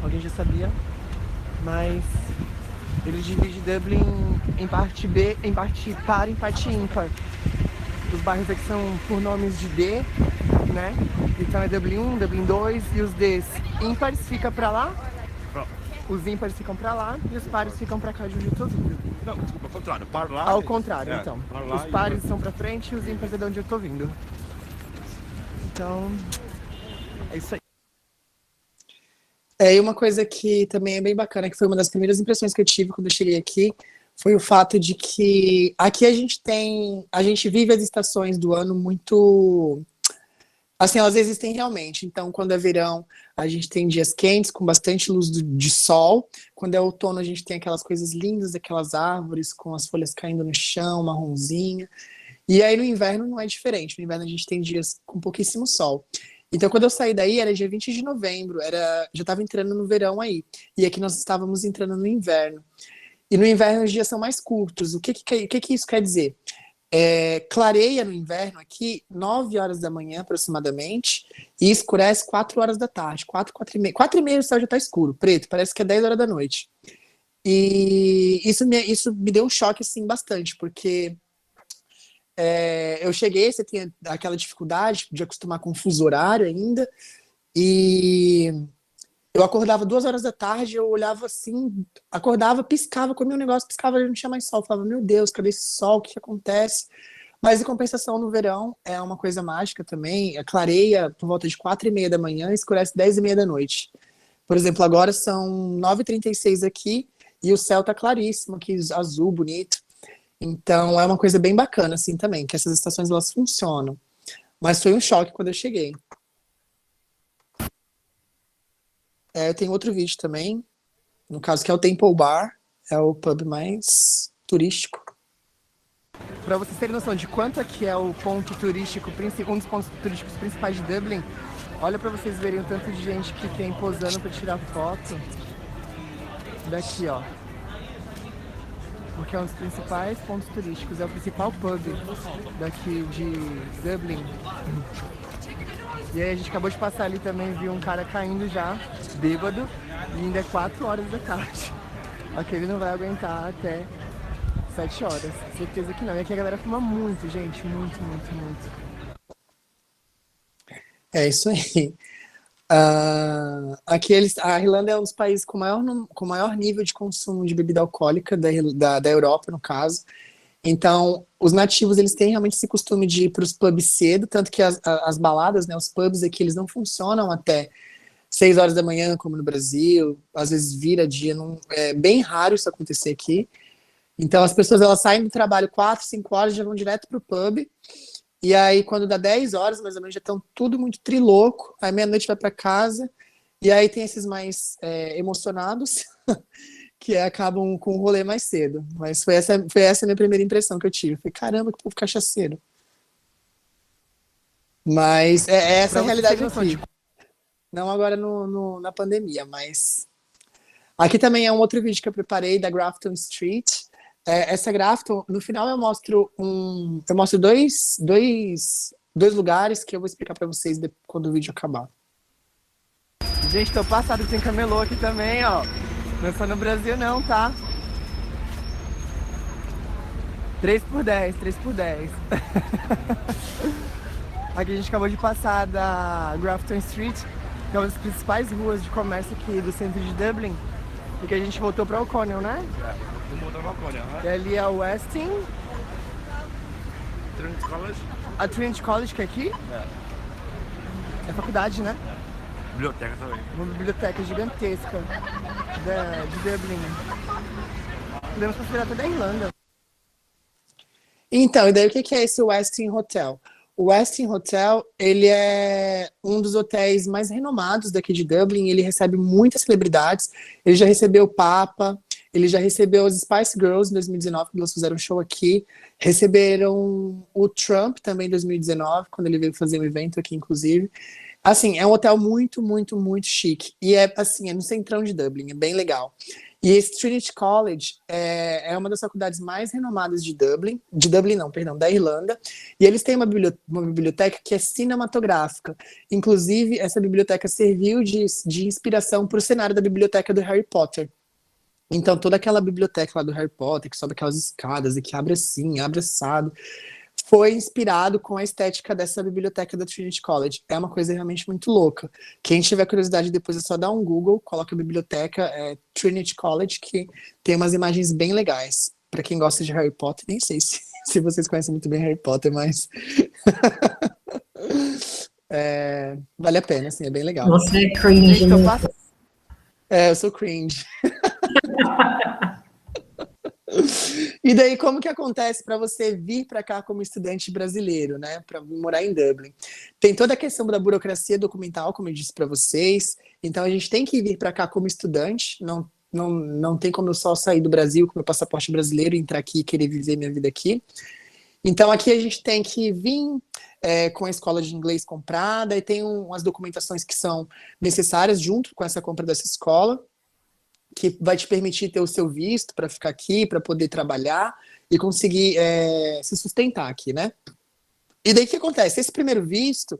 alguém já sabia, mas ele divide Dublin em parte B, em parte par e em parte ímpar. Os bairros aqui são por nomes de D, né? Então é Dublin 1, Dublin 2 e os Ds ímpares ficam pra lá, os ímpares ficam pra lá e os pares ficam pra cá de onde eu tô vindo. Não, desculpa, ao contrário, par lá. Ao contrário, então. Os pares são pra frente e os ímpares é de onde eu tô vindo. Então, é isso aí. E uma coisa que também é bem bacana, que foi uma das primeiras impressões que eu tive quando eu cheguei aqui, foi o fato de que aqui a gente vive as estações do ano muito, assim, elas existem realmente. Então, quando é verão, a gente tem dias quentes, com bastante luz de sol. Quando é outono, a gente tem aquelas coisas lindas, aquelas árvores com as folhas caindo no chão, marronzinha. E aí no inverno não é diferente. No inverno a gente tem dias com pouquíssimo sol. Então, quando eu saí daí, era dia 20 de novembro, já estava entrando no verão aí. E aqui nós estávamos entrando no inverno. E no inverno os dias são mais curtos. O que isso quer dizer? Clareia no inverno aqui 9 horas da manhã, aproximadamente, e escurece 4 horas da tarde. 4h30. 4h30 o céu já está escuro, preto, parece que é 10 horas da noite. E isso me deu um choque, assim, bastante, porque eu cheguei, você tem aquela dificuldade de acostumar com o fuso horário ainda, e eu acordava 2 horas da tarde, eu olhava assim, acordava, piscava, comia um negócio, piscava, não tinha mais sol. Eu falava, meu Deus, cadê esse sol? O que acontece? Mas em compensação, no verão, é uma coisa mágica também, clareia por volta de 4h30 da manhã e escurece 10h30 da noite. Por exemplo, agora são 9h36 aqui e o céu tá claríssimo aqui, azul, bonito. Então é uma coisa bem bacana, assim, também, que essas estações, elas funcionam. Mas foi um choque quando eu cheguei. Eu tenho outro vídeo também, no caso que é o Temple Bar, é o pub mais turístico. Para vocês terem noção de quanto aqui é o ponto turístico, um dos pontos turísticos principais de Dublin, olha para vocês verem o tanto de gente que tem posando para tirar foto daqui, ó. Porque é um dos principais pontos turísticos, é o principal pub daqui de Dublin. E aí a gente acabou de passar ali também, viu um cara caindo já, bêbado, e ainda é 4 horas da tarde. Aquele não vai aguentar até 7 horas, certeza que não. E aqui a galera fuma muito, gente, muito, muito, muito. É isso aí. A Irlanda é um dos países com maior nível de consumo de bebida alcoólica da Europa, no caso. Então, os nativos, eles têm realmente esse costume de ir para os pubs cedo, tanto que as baladas, né, os pubs aqui, eles não funcionam até 6 horas da manhã, como no Brasil, às vezes vira dia, é bem raro isso acontecer aqui. Então, as pessoas, elas saem do trabalho 4, 5 horas, já vão direto para o pub, e aí, quando dá 10 horas, mais ou menos, já estão tudo muito trilouco, aí meia-noite vai para casa, e aí tem esses mais emocionados, que acabam com o rolê mais cedo. Mas foi essa a minha primeira impressão que eu tive. Falei, caramba, que povo cachaceiro. Mas é essa a realidade aqui. Não agora na pandemia, mas... Aqui também é um outro vídeo que eu preparei da Grafton Street. Essa Grafton, no final eu mostro dois lugares que eu vou explicar para vocês quando o vídeo acabar. Gente, tô passado, tem camelô aqui também, ó. Não é só no Brasil não, tá? 3 por 10, 3 por 10. Aqui a gente acabou de passar da Grafton Street, que é uma das principais ruas de comércio aqui do centro de Dublin. Porque a gente voltou para O'Connell, né? Vamos voltar para O'Connell, né? E ali é o Westin. Trinity College. A Trinity College, que é aqui? É faculdade, né? Biblioteca também. Uma biblioteca gigantesca de Dublin. Podemos considerar até da Irlanda. Então, e daí o que é esse Westin Hotel? O Westin Hotel, ele é um dos hotéis mais renomados daqui de Dublin, ele recebe muitas celebridades, ele já recebeu o Papa, ele já recebeu as Spice Girls em 2019, quando elas fizeram um show aqui, receberam o Trump também em 2019, quando ele veio fazer um evento aqui, inclusive. Assim, é um hotel muito, muito, muito chique. E é no centrão de Dublin, é bem legal. E esse Trinity College é uma das faculdades mais renomadas da Irlanda. E eles têm uma biblioteca que é cinematográfica. Inclusive, essa biblioteca serviu de inspiração para o cenário da biblioteca do Harry Potter. Então, toda aquela biblioteca lá do Harry Potter, que sobe aquelas escadas e que abre assim, abre assado, foi inspirado com a estética dessa biblioteca da Trinity College. É uma coisa realmente muito louca. Quem tiver curiosidade, depois é só dar um Google, coloca a biblioteca Trinity College, que tem umas imagens bem legais. Para quem gosta de Harry Potter, nem sei se vocês conhecem muito bem Harry Potter, mas... vale a pena, assim, é bem legal. Você é cringe. Eu sou cringe. E daí, como que acontece para você vir para cá como estudante brasileiro, né, para morar em Dublin? Tem toda a questão da burocracia documental, como eu disse para vocês, então a gente tem que vir para cá como estudante, não tem como eu só sair do Brasil com meu passaporte brasileiro, entrar aqui e querer viver minha vida aqui. Então aqui a gente tem que vir com a escola de inglês comprada, e tem umas documentações que são necessárias junto com essa compra dessa escola, que vai te permitir ter o seu visto para ficar aqui, para poder trabalhar e conseguir se sustentar aqui, né? E daí o que acontece? Esse primeiro visto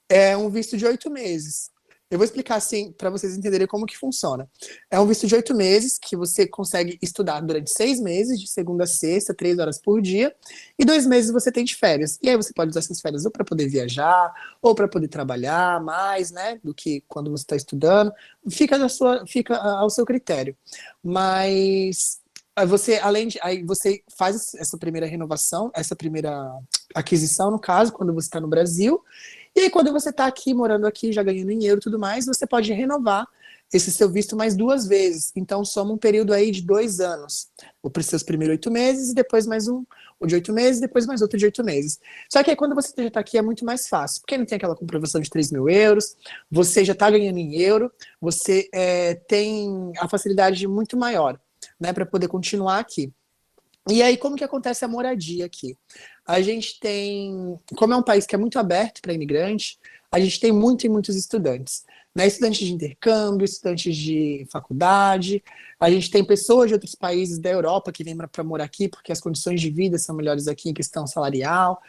é um visto de 8 meses. Eu vou explicar assim para vocês entenderem como que funciona. É um visto de 8 meses que você consegue estudar durante 6 meses, de segunda a sexta, 3 horas por dia, e 2 meses você tem de férias. E aí você pode usar essas férias ou para poder viajar, ou para poder trabalhar mais, né, do que quando você está estudando. Fica ao seu critério. Mas aí você faz essa primeira renovação, essa primeira aquisição, no caso, quando você está no Brasil. E aí, quando você está aqui, morando aqui, já ganhando em euro e tudo mais, você pode renovar esse seu visto mais 2 vezes. Então, soma um período aí de 2 anos. Para os seus primeiros 8 meses, e depois mais um de 8 meses, depois mais outro de 8 meses. Só que aí, quando você já está aqui, é muito mais fácil, porque não tem aquela comprovação de 3.000 euros, você já está ganhando em euro, você tem a facilidade muito maior, né, para poder continuar aqui. E aí, como que acontece a moradia aqui? A gente tem, como é um país que é muito aberto para imigrante, a gente tem muitos estudantes, né? Estudantes de intercâmbio, estudantes de faculdade, a gente tem pessoas de outros países da Europa que vêm para morar aqui, porque as condições de vida são melhores aqui em questão salarial,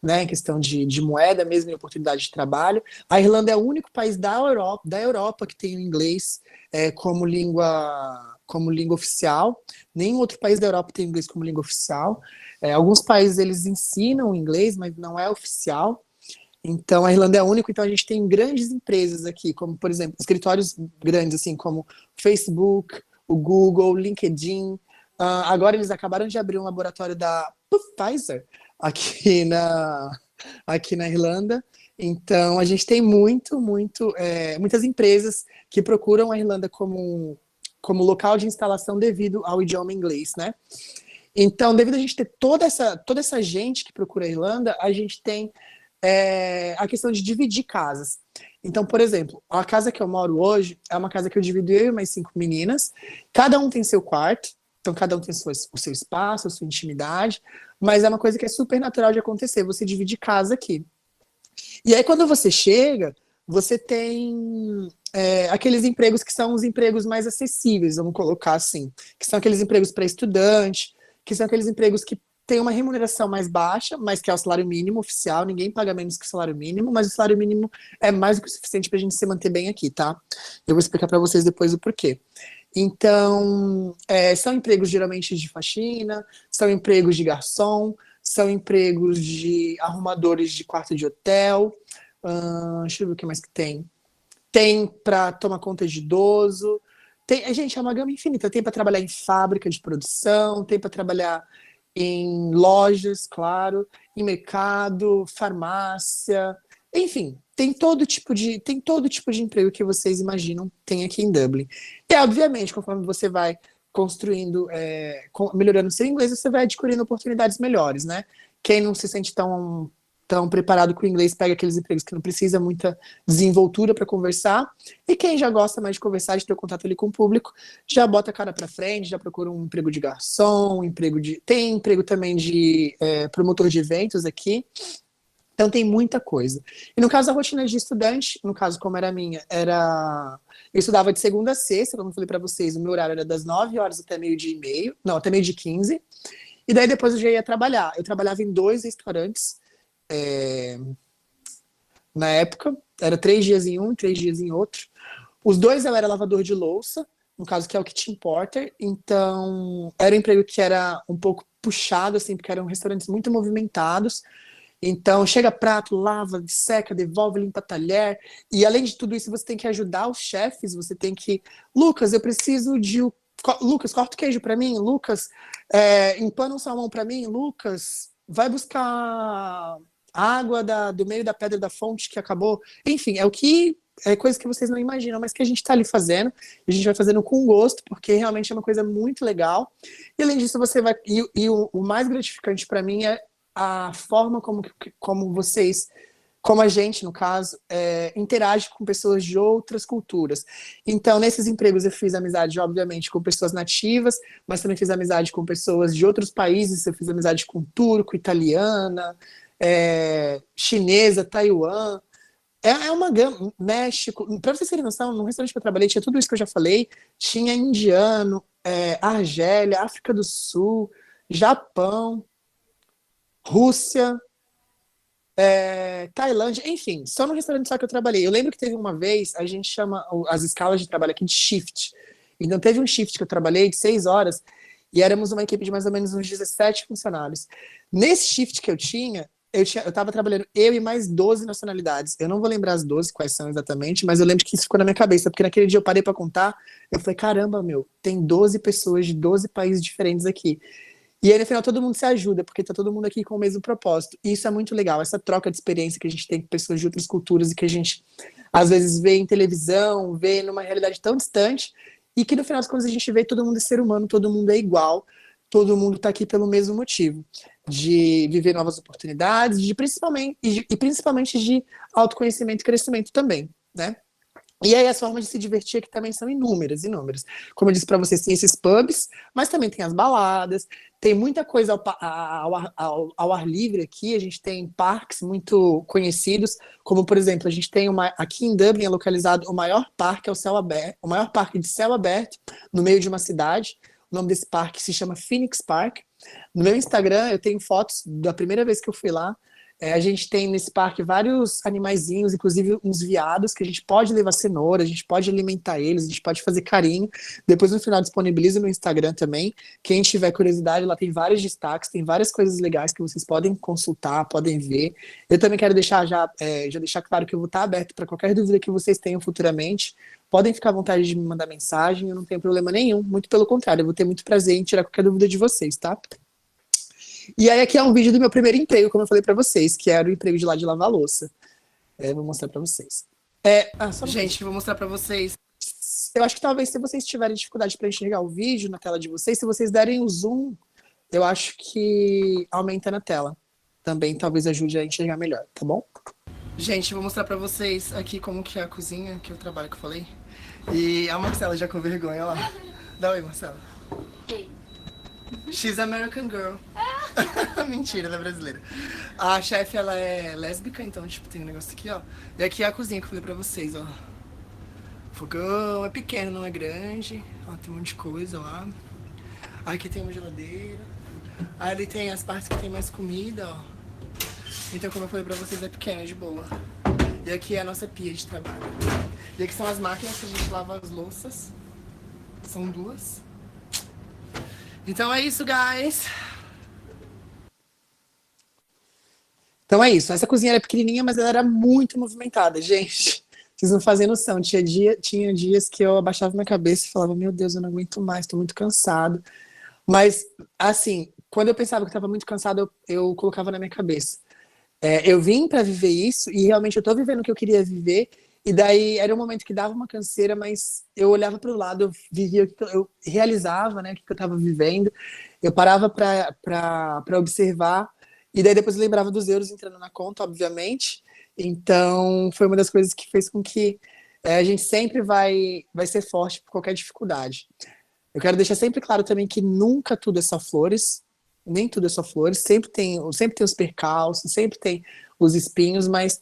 né, em questão de moeda mesmo e oportunidade de trabalho. A Irlanda é o único país da Europa que tem o inglês como língua oficial. Nenhum outro país da Europa tem o inglês como língua oficial. Alguns países eles ensinam o inglês, mas não é oficial. Então, a Irlanda é única, então a gente tem grandes empresas aqui, como, por exemplo, escritórios grandes, assim, como o Facebook, o Google, LinkedIn. Agora eles acabaram de abrir um laboratório da Pfizer aqui na Irlanda. Então, a gente tem muitas empresas que procuram a Irlanda como local de instalação devido ao idioma inglês, né? Então, devido a gente ter toda essa gente que procura a Irlanda, a gente tem a questão de dividir casas. Então, por exemplo, a casa que eu moro hoje é uma casa que eu divido eu e mais 5 meninas. Cada um tem seu quarto, então cada um tem o seu espaço, a sua intimidade, mas é uma coisa que é super natural de acontecer, você divide casa aqui. E aí, quando você chega, você tem aqueles empregos que são os empregos mais acessíveis, vamos colocar assim, que são aqueles empregos para estudante, que são aqueles empregos que tem uma remuneração mais baixa, mas que é o salário mínimo oficial, ninguém paga menos que o salário mínimo, mas o salário mínimo é mais do que o suficiente para a gente se manter bem aqui, tá? Eu vou explicar para vocês depois o porquê. Então, são empregos geralmente de faxina, são empregos de garçom, são empregos de arrumadores de quarto de hotel, deixa eu ver o que mais que tem. Tem para tomar conta de idoso, gente, é uma gama infinita, tem para trabalhar em fábrica de produção, tem para trabalhar em lojas, claro, em mercado, farmácia, enfim, tem todo tipo de emprego que vocês imaginam tem aqui em Dublin. E, obviamente, conforme você vai construindo, melhorando seu inglês, você vai adquirindo oportunidades melhores, né? Quem não se sente tão preparado com o inglês, pega aqueles empregos que não precisa muita desenvoltura para conversar, e quem já gosta mais de conversar, de ter o contato ali com o público, já bota a cara para frente, já procura um emprego de garçom, tem emprego também de promotor de eventos aqui, então tem muita coisa. E no caso da rotina de estudante, no caso como era a minha, eu estudava de segunda a sexta, como eu falei para vocês, o meu horário era das 9 horas até meio-dia e meio, não, até meio-dia e 15, e daí depois eu já ia trabalhar. Eu trabalhava em 2 restaurantes, na época, era 3 dias em um, 3 dias em outro. Os 2 eu era lavador de louça, no caso que é o kitchen porter, então era um emprego que era um pouco puxado, assim, porque eram restaurantes muito movimentados. Então chega prato, lava, seca, devolve, limpa talher, e além de tudo isso você tem que ajudar os chefes, você tem que, Lucas, eu preciso de Lucas, corta o queijo para mim, Lucas, empana um salmão para mim, Lucas, vai buscar água do meio da pedra da fonte que acabou. Enfim, é coisa que vocês não imaginam, mas que a gente está ali fazendo, e a gente vai fazendo com gosto, porque realmente é uma coisa muito legal. E além disso, você vai. E o mais gratificante para mim é a forma como vocês, como a gente, no caso, interage com pessoas de outras culturas. Então, nesses empregos eu fiz amizade, obviamente, com pessoas nativas, mas também fiz amizade com pessoas de outros países, eu fiz amizade com turco, italiana, chinesa, Taiwan, uma gama, México, para vocês terem noção, no restaurante que eu trabalhei tinha tudo isso que eu já falei, tinha indiano, Argélia, África do Sul, Japão, Rússia, Tailândia, enfim, só no restaurante só que eu trabalhei. Eu lembro que teve uma vez, a gente chama as escalas de trabalho aqui de shift, então teve um shift que eu trabalhei de 6 horas, e éramos uma equipe de mais ou menos uns 17 funcionários. Nesse shift que eu estava trabalhando eu e mais 12 nacionalidades. Eu não vou lembrar as 12 quais são exatamente, mas eu lembro que isso ficou na minha cabeça, porque naquele dia eu parei para contar, eu falei, caramba, tem 12 pessoas de 12 países diferentes aqui. E aí, no final, todo mundo se ajuda, porque tá todo mundo aqui com o mesmo propósito. E isso é muito legal, essa troca de experiência que a gente tem com pessoas de outras culturas e que a gente, às vezes, vê em televisão, vê numa realidade tão distante, e que, no final das contas, a gente vê todo mundo é ser humano, todo mundo é igual, todo mundo tá aqui pelo mesmo motivo, de viver novas oportunidades, principalmente de autoconhecimento e crescimento também, né? E aí as formas de se divertir aqui também são inúmeras. Como eu disse para vocês, tem esses pubs, mas também tem as baladas, tem muita coisa ao ar livre aqui, a gente tem parques muito conhecidos, como por exemplo, a gente tem aqui em Dublin é localizado o maior parque ao céu aberto, o maior parque de céu aberto no meio de uma cidade. O nome desse parque se chama Phoenix Park. No meu Instagram eu tenho fotos da primeira vez que eu fui lá, A gente tem nesse parque vários animaizinhos, inclusive uns veados, que a gente pode levar cenoura, a gente pode alimentar eles, a gente pode fazer carinho. Depois, no final, disponibiliza no Instagram também. Quem tiver curiosidade, lá tem vários destaques, tem várias coisas legais que vocês podem consultar, podem ver. Eu também quero deixar já deixar claro que eu vou estar aberto para qualquer dúvida que vocês tenham futuramente. Podem ficar à vontade de me mandar mensagem, eu não tenho problema nenhum. Muito pelo contrário, eu vou ter muito prazer em tirar qualquer dúvida de vocês, tá? E aí aqui é um vídeo do meu primeiro emprego, como eu falei pra vocês, que era o emprego de lá de lavar louça. Vou mostrar pra vocês. Gente, vou mostrar pra vocês. Eu acho que talvez se vocês tiverem dificuldade pra enxergar o vídeo na tela de vocês, se vocês derem o zoom, eu acho que aumenta na tela. Também talvez ajude a enxergar melhor, tá bom? Gente, vou mostrar pra vocês aqui como que é a cozinha, que é o trabalho que eu falei. E a Marcela já com vergonha, olha lá. Dá oi, Marcela. Ei. She's American girl. Mentira, ela é brasileira. A chefe, ela é lésbica, então, tipo, tem um negócio aqui, ó. E aqui é a cozinha que eu falei pra vocês, ó. Fogão, é pequeno, não é grande. Ó, tem um monte de coisa lá. Aqui tem uma geladeira. Aí ali tem as partes que tem mais comida, ó. Então, como eu falei pra vocês, é pequeno, é de boa. E aqui é a nossa pia de trabalho. E aqui são as máquinas que a gente lava as louças. São duas. Então é isso, guys. Então é isso. Essa cozinha era pequenininha, mas ela era muito movimentada, gente. Vocês não fazem noção. Tinha dias que eu abaixava minha cabeça e falava, meu Deus, eu não aguento mais, tô muito cansado. Mas, assim, quando eu pensava que eu tava muito cansado, eu colocava na minha cabeça. Eu vim pra viver isso e realmente eu tô vivendo o que eu queria viver. E daí era um momento que dava uma canseira, mas eu olhava para o lado, eu vivia, eu realizava, né, o que eu estava vivendo. Eu parava para observar e daí depois eu lembrava dos euros entrando na conta, obviamente. Então foi uma das coisas que fez com que a gente sempre vai ser forte por qualquer dificuldade. Eu quero deixar sempre claro também que nunca tudo é só flores, nem tudo é só flores. Sempre tem os percalços, sempre tem os espinhos, mas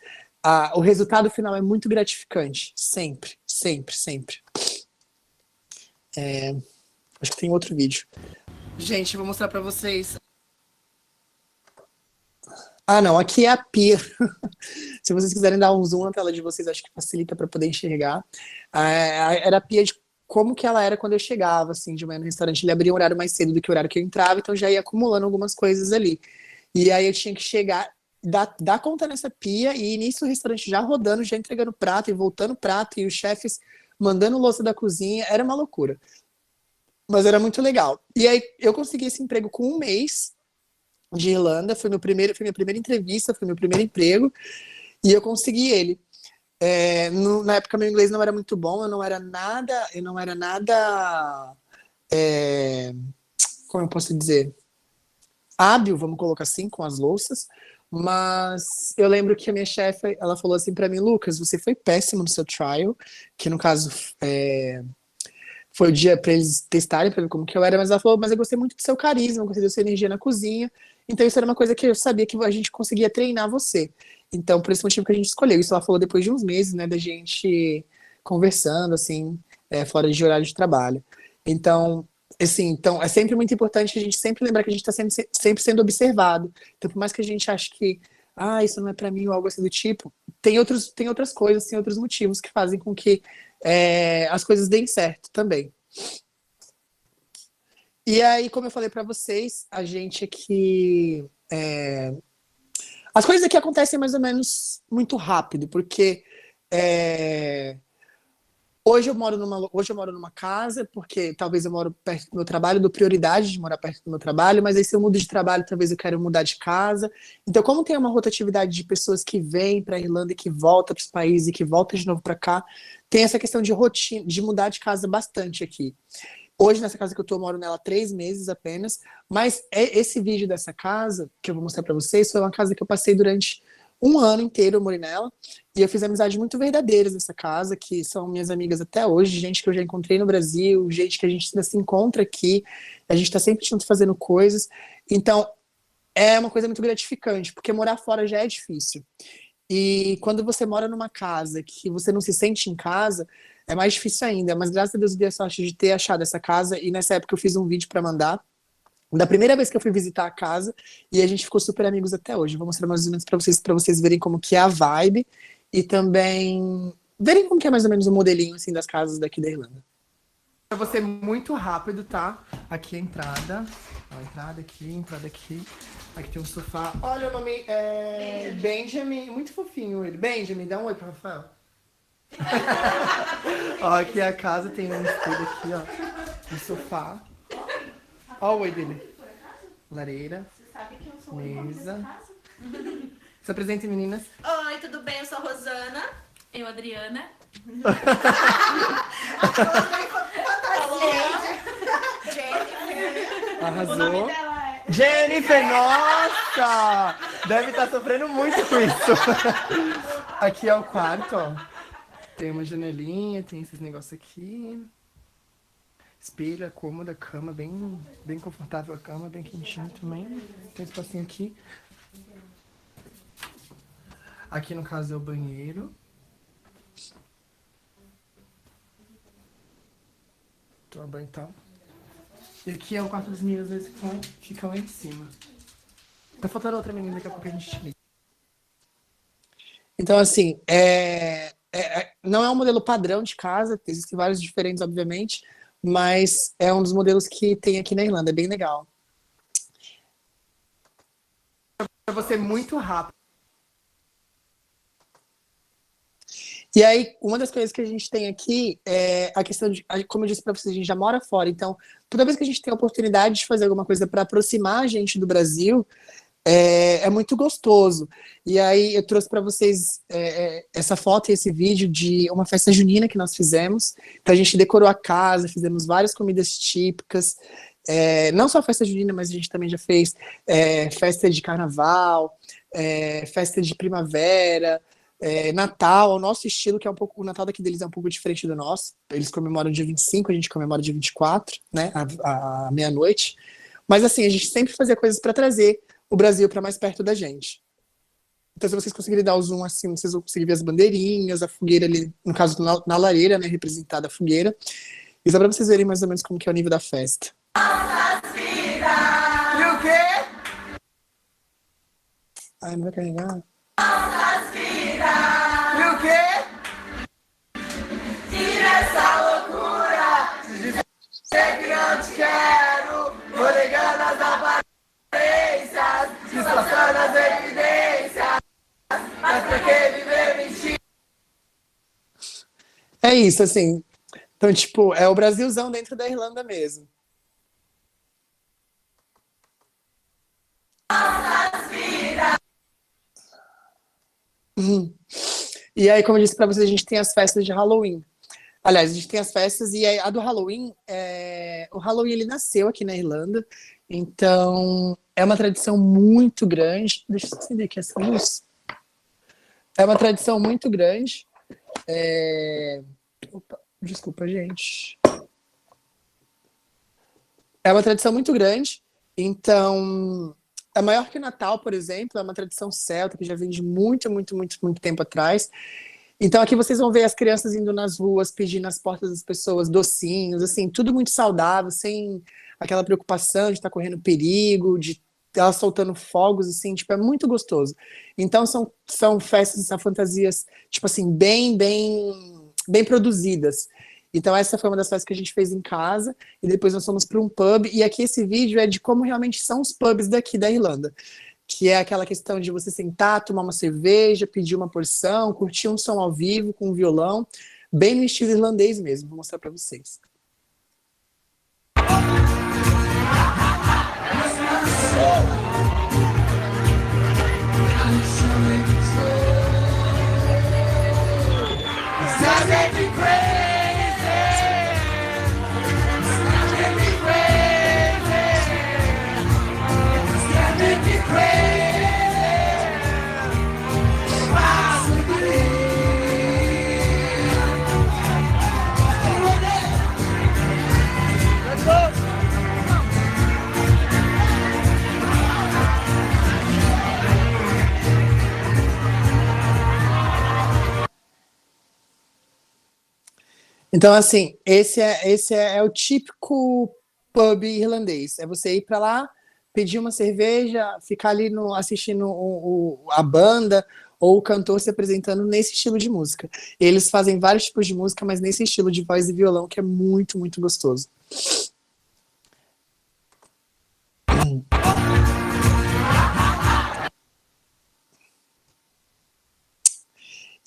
o resultado final é muito gratificante. Sempre, sempre, sempre. Acho que tem outro vídeo. Gente, eu vou mostrar pra vocês. Não, aqui é a pia. Se vocês quiserem dar um zoom na tela de vocês, acho que facilita para poder enxergar. Era a pia de como que ela era quando eu chegava, assim, de manhã no restaurante. Ele abria um horário mais cedo do que o horário que eu entrava, então já ia acumulando algumas coisas ali. E aí eu tinha que chegar, dar conta nessa pia, e nisso o restaurante já rodando, já entregando prato e voltando prato, e os chefes mandando louça da cozinha, era uma loucura. Mas era muito legal. E aí eu consegui esse emprego com um mês de Irlanda, foi minha primeira entrevista, foi meu primeiro emprego, e eu consegui ele. Na época meu inglês não era muito bom, eu não era nada, como eu posso dizer, hábil, vamos colocar assim, com as louças, mas eu lembro que a minha chefe, ela falou assim pra mim, Lucas, você foi péssimo no seu trial, que no caso foi o dia pra eles testarem, pra ver como que eu era, mas ela falou, mas eu gostei muito do seu carisma, eu gostei da sua energia na cozinha, então isso era uma coisa que eu sabia que a gente conseguia treinar você. Então, por esse motivo que a gente escolheu. Isso ela falou depois de uns meses, né, da gente conversando, assim, fora de horário de trabalho. Então, assim, é sempre muito importante a gente sempre lembrar que a gente está sempre sendo observado. Então, por mais que a gente ache que, isso não é para mim ou algo assim do tipo, tem outras coisas, tem outros motivos que fazem com que as coisas deem certo também. E aí, como eu falei para vocês, a gente aqui... As coisas aqui acontecem mais ou menos muito rápido, porque hoje eu moro numa casa, porque talvez eu moro perto do meu trabalho, dou prioridade de morar perto do meu trabalho, mas aí se eu mudo de trabalho, talvez eu quero mudar de casa. Então, como tem uma rotatividade de pessoas que vêm para a Irlanda e que voltam para os países e que voltam de novo para cá, tem essa questão de rotina, de mudar de casa bastante aqui. Hoje, nessa casa que eu moro nela há 3 meses apenas, mas esse vídeo dessa casa, que eu vou mostrar pra vocês, foi uma casa que eu passei durante um ano inteiro, eu morei nela, e eu fiz amizades muito verdadeiras nessa casa, que são minhas amigas até hoje, gente que eu já encontrei no Brasil, gente que a gente ainda se encontra aqui, a gente tá sempre junto fazendo coisas, então é uma coisa muito gratificante, porque morar fora já é difícil. E quando você mora numa casa que você não se sente em casa, é mais difícil ainda. Mas graças a Deus eu dei a sorte de ter achado essa casa. E nessa época eu fiz um vídeo para mandar. da primeira vez que eu fui visitar a casa, e a gente ficou super amigos até hoje. Vou mostrar mais ou menos para vocês verem como que é a vibe e também verem como que é mais ou menos o modelinho assim das casas daqui da Irlanda. Eu vou ser muito rápido, tá? Aqui a entrada. Ó, entrada aqui. Aqui tem um sofá. Olha, o nome é Benjamin. Muito fofinho ele. Benjamin, dá um oi pro Rafael. Ó, aqui é a casa, tem um espelho aqui, ó. Um sofá. Ó o oi dele. Lareira. Mesa. Se apresentem, meninas. Oi, tudo bem? Eu sou a Rosana. Eu, Adriana. Arrasou. O nome dela é... Jennifer, nossa! Deve estar sofrendo muito com isso. Aqui é o quarto, ó. Tem uma janelinha, tem esses negócios aqui. Espelho, cômoda, cama, bem confortável a cama, bem quentinho também. Tem um espacinho aqui. Aqui, no caso, é o banheiro. Toma banho e tal. E aqui é o quarto das meninas, eles ficam lá em cima. Tá faltando outra menina, daqui a pouco a gente liga. Então, assim, não é um modelo padrão de casa, existem vários diferentes, obviamente, mas é um dos modelos que tem aqui na Irlanda, é bem legal. Eu vou ser muito rápido. E aí, uma das coisas que a gente tem aqui é a questão de, como eu disse para vocês, a gente já mora fora, então toda vez que a gente tem a oportunidade de fazer alguma coisa para aproximar a gente do Brasil, é muito gostoso. E aí eu trouxe para vocês essa foto e esse vídeo de uma festa junina que nós fizemos. Então a gente decorou a casa, fizemos várias comidas típicas, não só festa junina, mas a gente também já fez festa de carnaval, festa de primavera, Natal, ao nosso estilo, que é um pouco, o Natal daqui deles é um pouco diferente do nosso. Eles comemoram dia 25, a gente comemora dia 24, né, à meia-noite. Mas assim, a gente sempre fazia coisas para trazer o Brasil para mais perto da gente. Então, se vocês conseguirem dar o zoom assim, vocês vão conseguir ver as bandeirinhas, a fogueira ali, no caso na lareira, né, representada a fogueira. E só para vocês verem mais ou menos como que é o nível da festa. E o quê? Ai, não vai carregar. E o quê? Tira essa loucura, dizer que não te quero, vou negando as aparências, disfarçando as evidências, mas pra que viver mentir? É isso, assim. Então, tipo, é o Brasilzão dentro da Irlanda mesmo. E aí, como eu disse pra vocês, a gente tem as festas de Halloween. Aliás, a gente tem as festas e a do Halloween, o Halloween ele nasceu aqui na Irlanda, então é uma tradição muito grande. Deixa eu acender aqui essa luz. É uma tradição muito grande. Opa, desculpa, gente. É uma tradição muito grande, então é maior que o Natal, por exemplo, é uma tradição celta que já vem de muito tempo atrás. Então aqui vocês vão ver as crianças indo nas ruas, pedindo nas portas das pessoas docinhos, assim, tudo muito saudável, sem aquela preocupação de estar correndo perigo, de elas soltando fogos, assim, tipo, é muito gostoso. Então são festas, são fantasias, tipo assim, bem produzidas. Então essa foi uma das festas que a gente fez em casa, e depois nós fomos para um pub, e aqui esse vídeo é de como realmente são os pubs daqui da Irlanda, que é aquela questão de você sentar, tomar uma cerveja, pedir uma porção, curtir um som ao vivo com um violão, bem no estilo irlandês mesmo. Vou mostrar para vocês. Então, assim, esse é o típico pub irlandês. É você ir para lá, pedir uma cerveja, ficar ali assistindo a banda ou o cantor se apresentando nesse estilo de música. Eles fazem vários tipos de música, mas nesse estilo de voz e violão, que é muito, muito gostoso.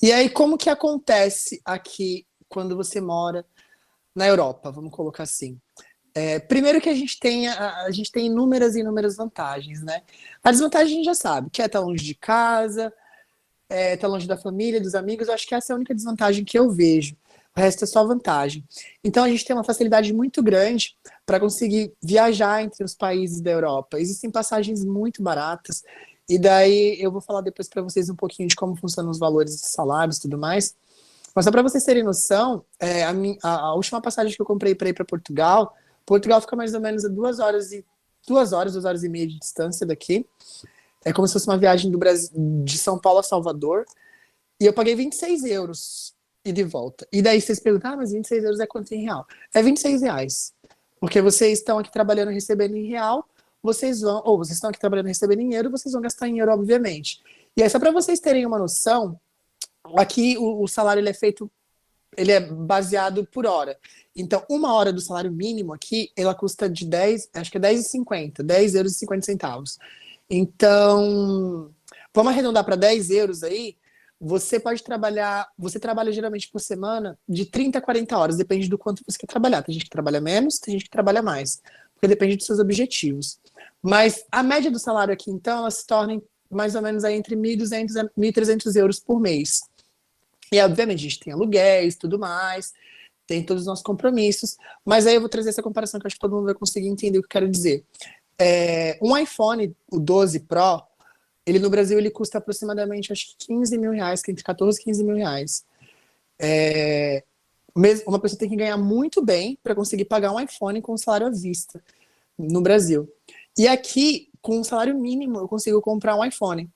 E aí, como que acontece aqui quando você mora na Europa? Vamos colocar assim. Primeiro que a gente tem inúmeras e inúmeras vantagens, né? A desvantagem a gente já sabe, que é estar longe de casa, estar longe da família, dos amigos. Eu acho que essa é a única desvantagem que eu vejo. O resto é só vantagem. Então a gente tem uma facilidade muito grande para conseguir viajar entre os países da Europa. Existem passagens muito baratas. E daí eu vou falar depois para vocês um pouquinho de como funcionam os valores dos salários e tudo mais. Mas só para vocês terem noção, a última passagem que eu comprei para ir para Portugal, Portugal fica mais ou menos a 2 horas e meia de distância daqui. É como se fosse uma viagem do Brasil, de São Paulo a Salvador. E eu paguei 26 euros e de volta. E daí vocês perguntam, mas 26 euros é quanto em real? É 26 reais. Porque vocês estão aqui trabalhando e recebendo em real, vocês estão aqui trabalhando e recebendo em euro, vocês vão gastar em euro, obviamente. E aí, só para vocês terem uma noção, aqui o salário ele é baseado por hora. Então, 1 hora do salário mínimo aqui, ela custa de 10, acho que é 10,50, 10 euros e 50 centavos. Então, vamos arredondar para 10 euros aí, você trabalha geralmente por semana de 30 a 40 horas, depende do quanto você quer trabalhar. Tem gente que trabalha menos, tem gente que trabalha mais, porque depende dos seus objetivos. Mas a média do salário aqui, então, ela se torna mais ou menos aí entre 1.200 a 1.300 euros por mês. E, obviamente, a gente tem aluguéis e tudo mais, tem todos os nossos compromissos, mas aí eu vou trazer essa comparação que eu acho que todo mundo vai conseguir entender o que eu quero dizer. Um iPhone, o 12 Pro, ele no Brasil ele custa aproximadamente, acho que 15 mil reais, entre 14 e 15 mil reais. Uma pessoa tem que ganhar muito bem para conseguir pagar um iPhone com salário à vista no Brasil. E aqui, com um salário mínimo, eu consigo comprar um iPhone.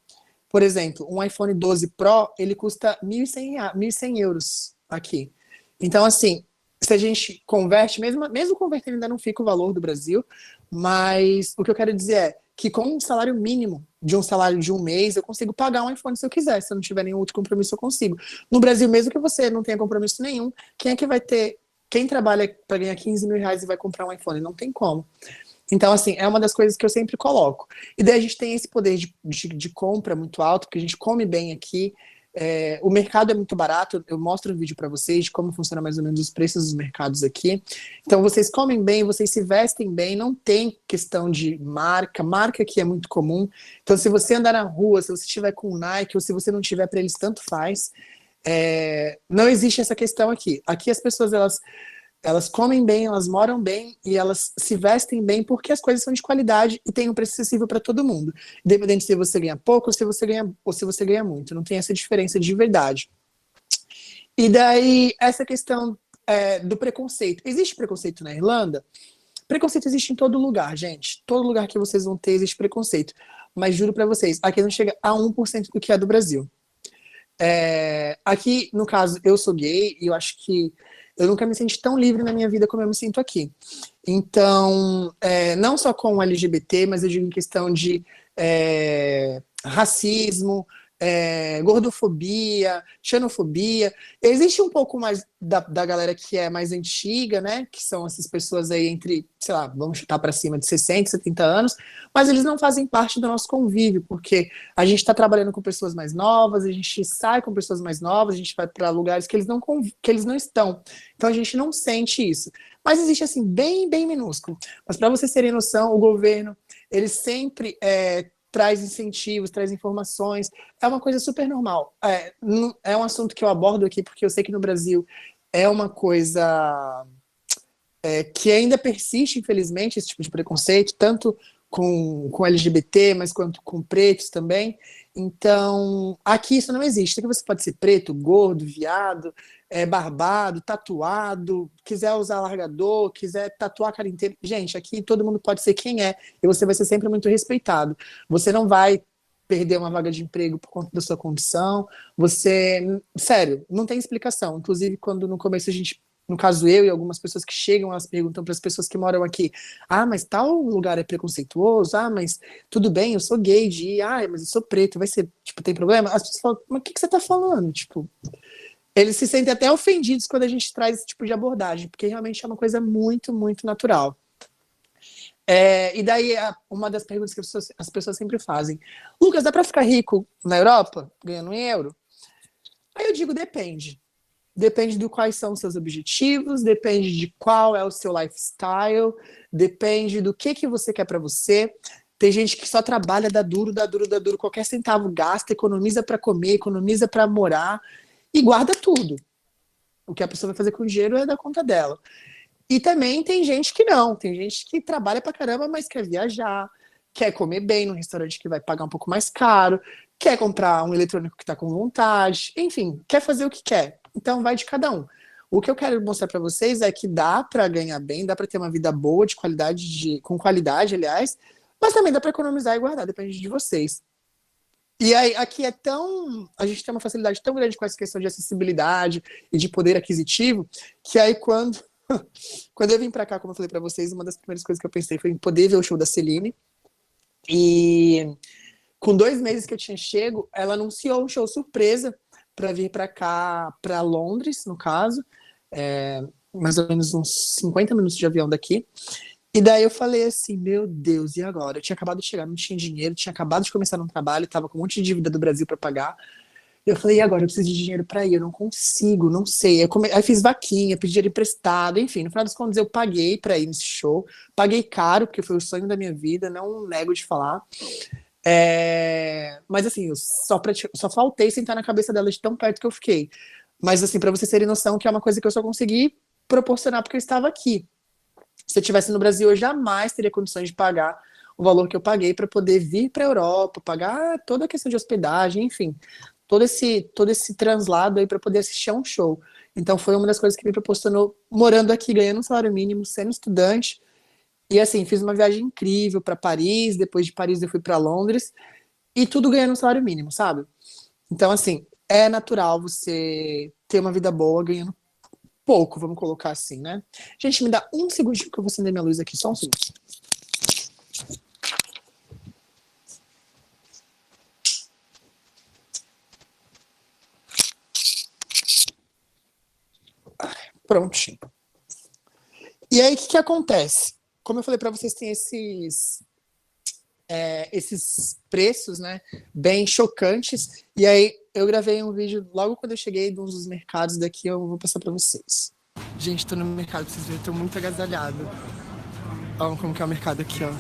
Por exemplo, um iPhone 12 Pro, ele custa 1.100 euros aqui. Então, assim, se a gente converte, mesmo convertendo ainda não fica o valor do Brasil, mas o que eu quero dizer é que com um salário mínimo de um salário de um mês, eu consigo pagar um iPhone se eu quiser. Se eu não tiver nenhum outro compromisso, eu consigo. No Brasil, mesmo que você não tenha compromisso nenhum, quem é que vai ter... Quem trabalha para ganhar 15 mil reais e vai comprar um iPhone? Não tem como. Então, assim, é uma das coisas que eu sempre coloco. E daí a gente tem esse poder de compra muito alto, porque a gente come bem aqui. O mercado é muito barato, eu mostro um vídeo para vocês de como funciona mais ou menos os preços dos mercados aqui. Então, vocês comem bem, vocês se vestem bem, não tem questão de marca aqui é muito comum. Então, se você andar na rua, se você estiver com Nike, ou se você não tiver, para eles tanto faz. Não existe essa questão aqui. Aqui as pessoas, elas comem bem, elas moram bem e elas se vestem bem porque as coisas são de qualidade e tem um preço acessível para todo mundo. Independente se você ganha pouco ou se você ganha muito. Não tem essa diferença de verdade. E daí, essa questão do preconceito. Existe preconceito na Irlanda? Preconceito existe em todo lugar, gente. Todo lugar que vocês vão ter existe preconceito. Mas juro para vocês, aqui não chega a 1% do que é do Brasil. Aqui, no caso, eu sou gay e eu acho que eu nunca me senti tão livre na minha vida como eu me sinto aqui. Então, não só com o LGBT, mas eu digo em questão de racismo, gordofobia, xenofobia. Existe um pouco mais da galera que é mais antiga, né? Que são essas pessoas aí entre, sei lá, vamos chutar para cima de 60, 70 anos, mas eles não fazem parte do nosso convívio, porque a gente está trabalhando com pessoas mais novas, a gente sai com pessoas mais novas, a gente vai para lugares que eles não estão. Então a gente não sente isso. Mas existe assim, bem, bem minúsculo. Mas para vocês terem noção, o governo, ele sempre traz incentivos, traz informações, é uma coisa super normal. É um assunto que eu abordo aqui, porque eu sei que no Brasil é uma coisa que ainda persiste, infelizmente, esse tipo de preconceito, tanto com LGBT, mas quanto com pretos também. Então, aqui isso não existe. Aqui você pode ser preto, gordo, viado, barbado, tatuado, quiser usar largador, quiser tatuar a cara inteira. Gente, aqui todo mundo pode ser quem é, e você vai ser sempre muito respeitado. Você não vai perder uma vaga de emprego por conta da sua condição. Sério, não tem explicação. Inclusive, quando no começo a gente no caso eu e algumas pessoas que chegam, elas perguntam para as pessoas que moram aqui, mas tal lugar é preconceituoso, mas tudo bem, eu sou gay de ir, mas eu sou preto, vai ser, tipo, tem problema? As pessoas falam, mas o que você tá falando? Tipo, eles se sentem até ofendidos quando a gente traz esse tipo de abordagem, porque realmente é uma coisa muito, muito natural. E daí, uma das perguntas que as pessoas sempre fazem, Lucas, dá para ficar rico na Europa, ganhando em euro? Aí eu digo, depende. Depende do quais são os seus objetivos, depende de qual é o seu lifestyle, depende do que você quer para você. Tem gente que só trabalha, dá duro, qualquer centavo gasta, economiza para comer, economiza para morar e guarda tudo. O que a pessoa vai fazer com o dinheiro é da conta dela. E também tem gente que não, tem gente que trabalha pra caramba, mas quer viajar, quer comer bem num restaurante que vai pagar um pouco mais caro, quer comprar um eletrônico que tá com vontade, enfim, quer fazer o que quer. Então vai de cada um. O que eu quero mostrar pra vocês é que dá pra ganhar bem, dá pra ter uma vida boa, de qualidade, com qualidade, aliás, mas também dá pra economizar e guardar, depende de vocês. E aí, aqui a gente tem uma facilidade tão grande com essa questão de acessibilidade e de poder aquisitivo, que aí quando eu vim pra cá, como eu falei pra vocês, uma das primeiras coisas que eu pensei foi em poder ver o show da Celine. E com 2 meses que eu tinha chego, ela anunciou um show surpresa pra vir pra cá, pra Londres, no caso, mais ou menos uns 50 minutos de avião daqui. E daí eu falei assim, meu Deus, e agora? Eu tinha acabado de chegar, não tinha dinheiro, tinha acabado de começar um trabalho, tava com um monte de dívida do Brasil pra pagar. Eu falei, e agora? Eu preciso de dinheiro pra ir, eu não consigo, não sei. Aí fiz vaquinha, pedi dinheiro emprestado, enfim, no final das contas eu paguei pra ir nesse show. Paguei caro, porque foi o sonho da minha vida, não nego de falar. Mas assim, eu só faltei sentar na cabeça dela de tão perto que eu fiquei. Mas assim, pra vocês terem noção que é uma coisa que eu só consegui proporcionar porque eu estava aqui. Se eu estivesse no Brasil, eu jamais teria condições de pagar o valor que eu paguei para poder vir para a Europa, pagar toda a questão de hospedagem, enfim, todo esse translado aí para poder assistir a um show. Então foi uma das coisas que me proporcionou morando aqui, ganhando um salário mínimo, sendo estudante. E assim, fiz uma viagem incrível para Paris, depois de Paris eu fui para Londres, e tudo ganhando um salário mínimo, sabe? Então assim, é natural você ter uma vida boa ganhando pouco, vamos colocar assim, né? Gente, me dá um segundinho que eu vou acender minha luz aqui, só um segundo. Prontinho. E aí, o que acontece? Como eu falei para vocês, tem esses preços, né, bem chocantes. E aí, eu gravei um vídeo logo quando eu cheguei de um dos mercados daqui, eu vou passar para vocês. Gente, tô no mercado, pra vocês verem, tô muito agasalhado. Olha como que é o mercado aqui, ó.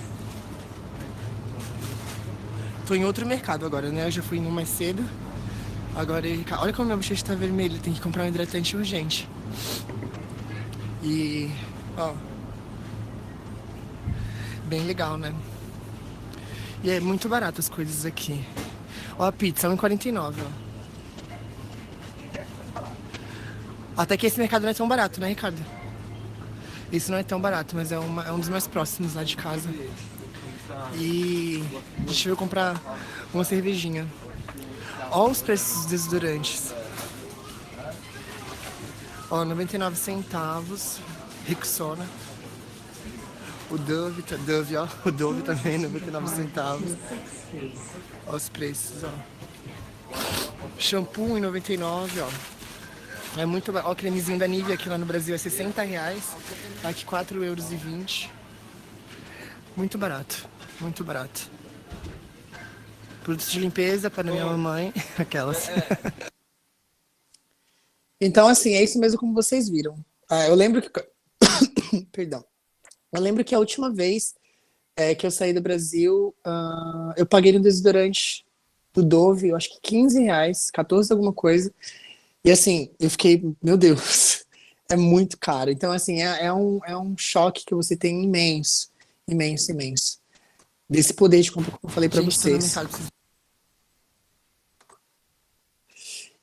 Tô em outro mercado agora, né? Eu já fui em um mais cedo. Agora, olha como minha bochecha tá vermelha, tem que comprar um hidratante urgente. E, ó, bem legal, né? E é muito barato as coisas aqui. Ó, a pizza, R$1,49, ó. Até que esse mercado não é tão barato, né, Ricardo? Esse não é tão barato, mas é um dos mais próximos lá de casa. E a gente veio comprar uma cervejinha. Ó os preços dos desodorantes. Ó, 99 centavos. Rexona. O Dove, ó. O Dove também, 99 centavos. Ó os preços, ó. Shampoo em 99, ó. É muito barato. Ó, o cremezinho da Nivea aqui lá no Brasil é R$60. Aqui €4,20. Muito barato. Muito barato. Produtos de limpeza para minha mamãe. Aquelas. Então, assim, é isso mesmo como vocês viram. Eu lembro que... Perdão. Eu lembro que a última vez que eu saí do Brasil, eu paguei no desodorante do Dove, eu acho que R$15, 14 alguma coisa. E assim, eu fiquei, meu Deus, é muito caro. Então, assim, é um choque que você tem imenso, imenso, imenso. Desse poder de compra, como eu falei pra vocês.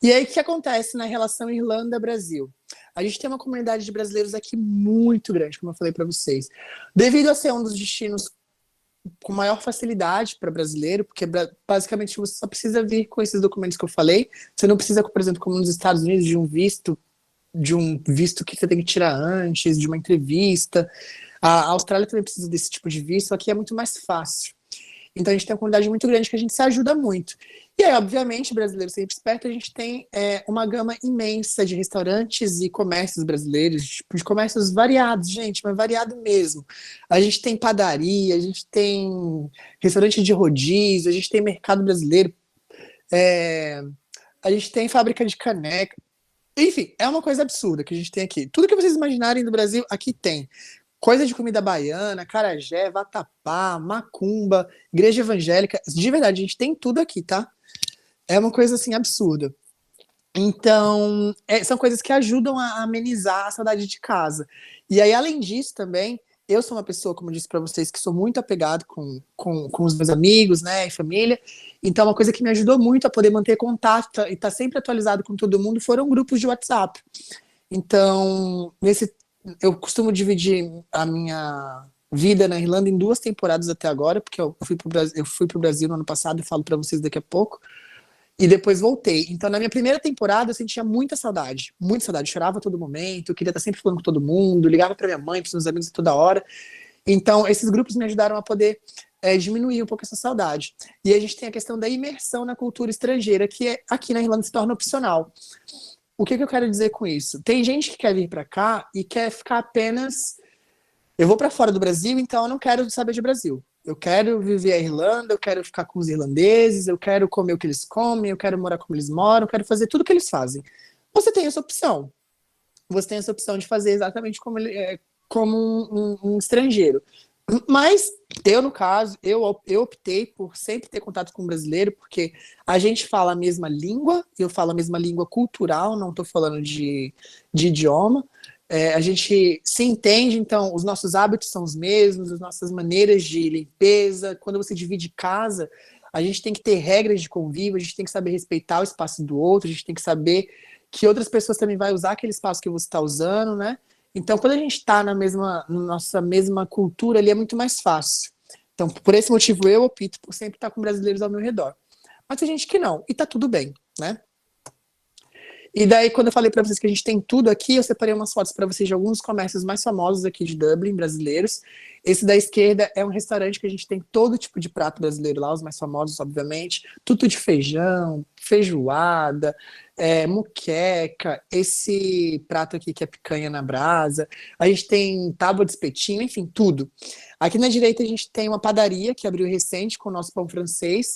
E aí, o que acontece na relação Irlanda-Brasil? A gente tem uma comunidade de brasileiros aqui muito grande, como eu falei para vocês. Devido a ser um dos destinos com maior facilidade para brasileiro, porque basicamente você só precisa vir com esses documentos que eu falei. Você não precisa, por exemplo, como nos Estados Unidos, de um visto de um visto que você tem que tirar antes, de uma entrevista. A Austrália também precisa desse tipo de visto, aqui é muito mais fácil. Então a gente tem uma comunidade muito grande que a gente se ajuda muito. E aí, obviamente, brasileiro sempre esperto, a gente tem uma gama imensa de restaurantes e comércios brasileiros, tipo, de comércios variados, gente, mas variado mesmo. A gente tem padaria, a gente tem restaurante de rodízio, a gente tem mercado brasileiro, é, a gente tem fábrica de caneca. Enfim, é uma coisa absurda que a gente tem aqui. Tudo que vocês imaginarem do Brasil, aqui tem. Coisa de comida baiana, acarajé, vatapá, macumba, igreja evangélica. De verdade, a gente tem tudo aqui, tá? É uma coisa, assim, absurda. Então, são coisas que ajudam a amenizar a saudade de casa. E aí, além disso, também, eu sou uma pessoa, como eu disse para vocês, que sou muito apegado com os meus amigos, né, e família. Então, uma coisa que me ajudou muito a poder manter contato e estar sempre atualizado com todo mundo foram grupos de WhatsApp. Então, eu costumo dividir a minha vida na Irlanda em 2 temporadas até agora, porque eu fui pro Brasil no ano passado, e falo para vocês daqui a pouco. E depois voltei. Então, na minha primeira temporada, eu sentia muita saudade. Muita saudade. Chorava a todo momento, eu queria estar sempre falando com todo mundo, ligava para minha mãe, para os meus amigos toda hora. Então, esses grupos me ajudaram a poder diminuir um pouco essa saudade. E a gente tem a questão da imersão na cultura estrangeira, que aqui na Irlanda se torna opcional. O que eu quero dizer com isso? Tem gente que quer vir para cá e quer ficar apenas... Eu vou para fora do Brasil, então eu não quero saber de Brasil. Eu quero viver a Irlanda, eu quero ficar com os irlandeses, eu quero comer o que eles comem, eu quero morar como eles moram, eu quero fazer tudo o que eles fazem. Você tem essa opção. Você tem essa opção de fazer exatamente como um estrangeiro. Mas eu, no caso, eu optei por sempre ter contato com um brasileiro, porque a gente fala a mesma língua, eu falo a mesma língua cultural, não estou falando de idioma. A gente se entende, então os nossos hábitos são os mesmos, as nossas maneiras de limpeza. Quando você divide casa, a gente tem que ter regras de convívio, a gente tem que saber respeitar o espaço do outro, a gente tem que saber que outras pessoas também vão usar aquele espaço que você está usando, né? Então, quando a gente está na nossa mesma cultura, ali é muito mais fácil. Então, por esse motivo, eu opto por sempre estar com brasileiros ao meu redor. Mas tem gente que não, e tá tudo bem, né? E daí, quando eu falei para vocês que a gente tem tudo aqui, eu separei umas fotos para vocês de alguns comércios mais famosos aqui de Dublin, brasileiros. Esse da esquerda é um restaurante que a gente tem todo tipo de prato brasileiro lá, os mais famosos, obviamente. Tudo de feijão, feijoada, muqueca, esse prato aqui que é picanha na brasa. A gente tem tábua de espetinho, enfim, tudo. Aqui na direita a gente tem uma padaria que abriu recente com o nosso pão francês.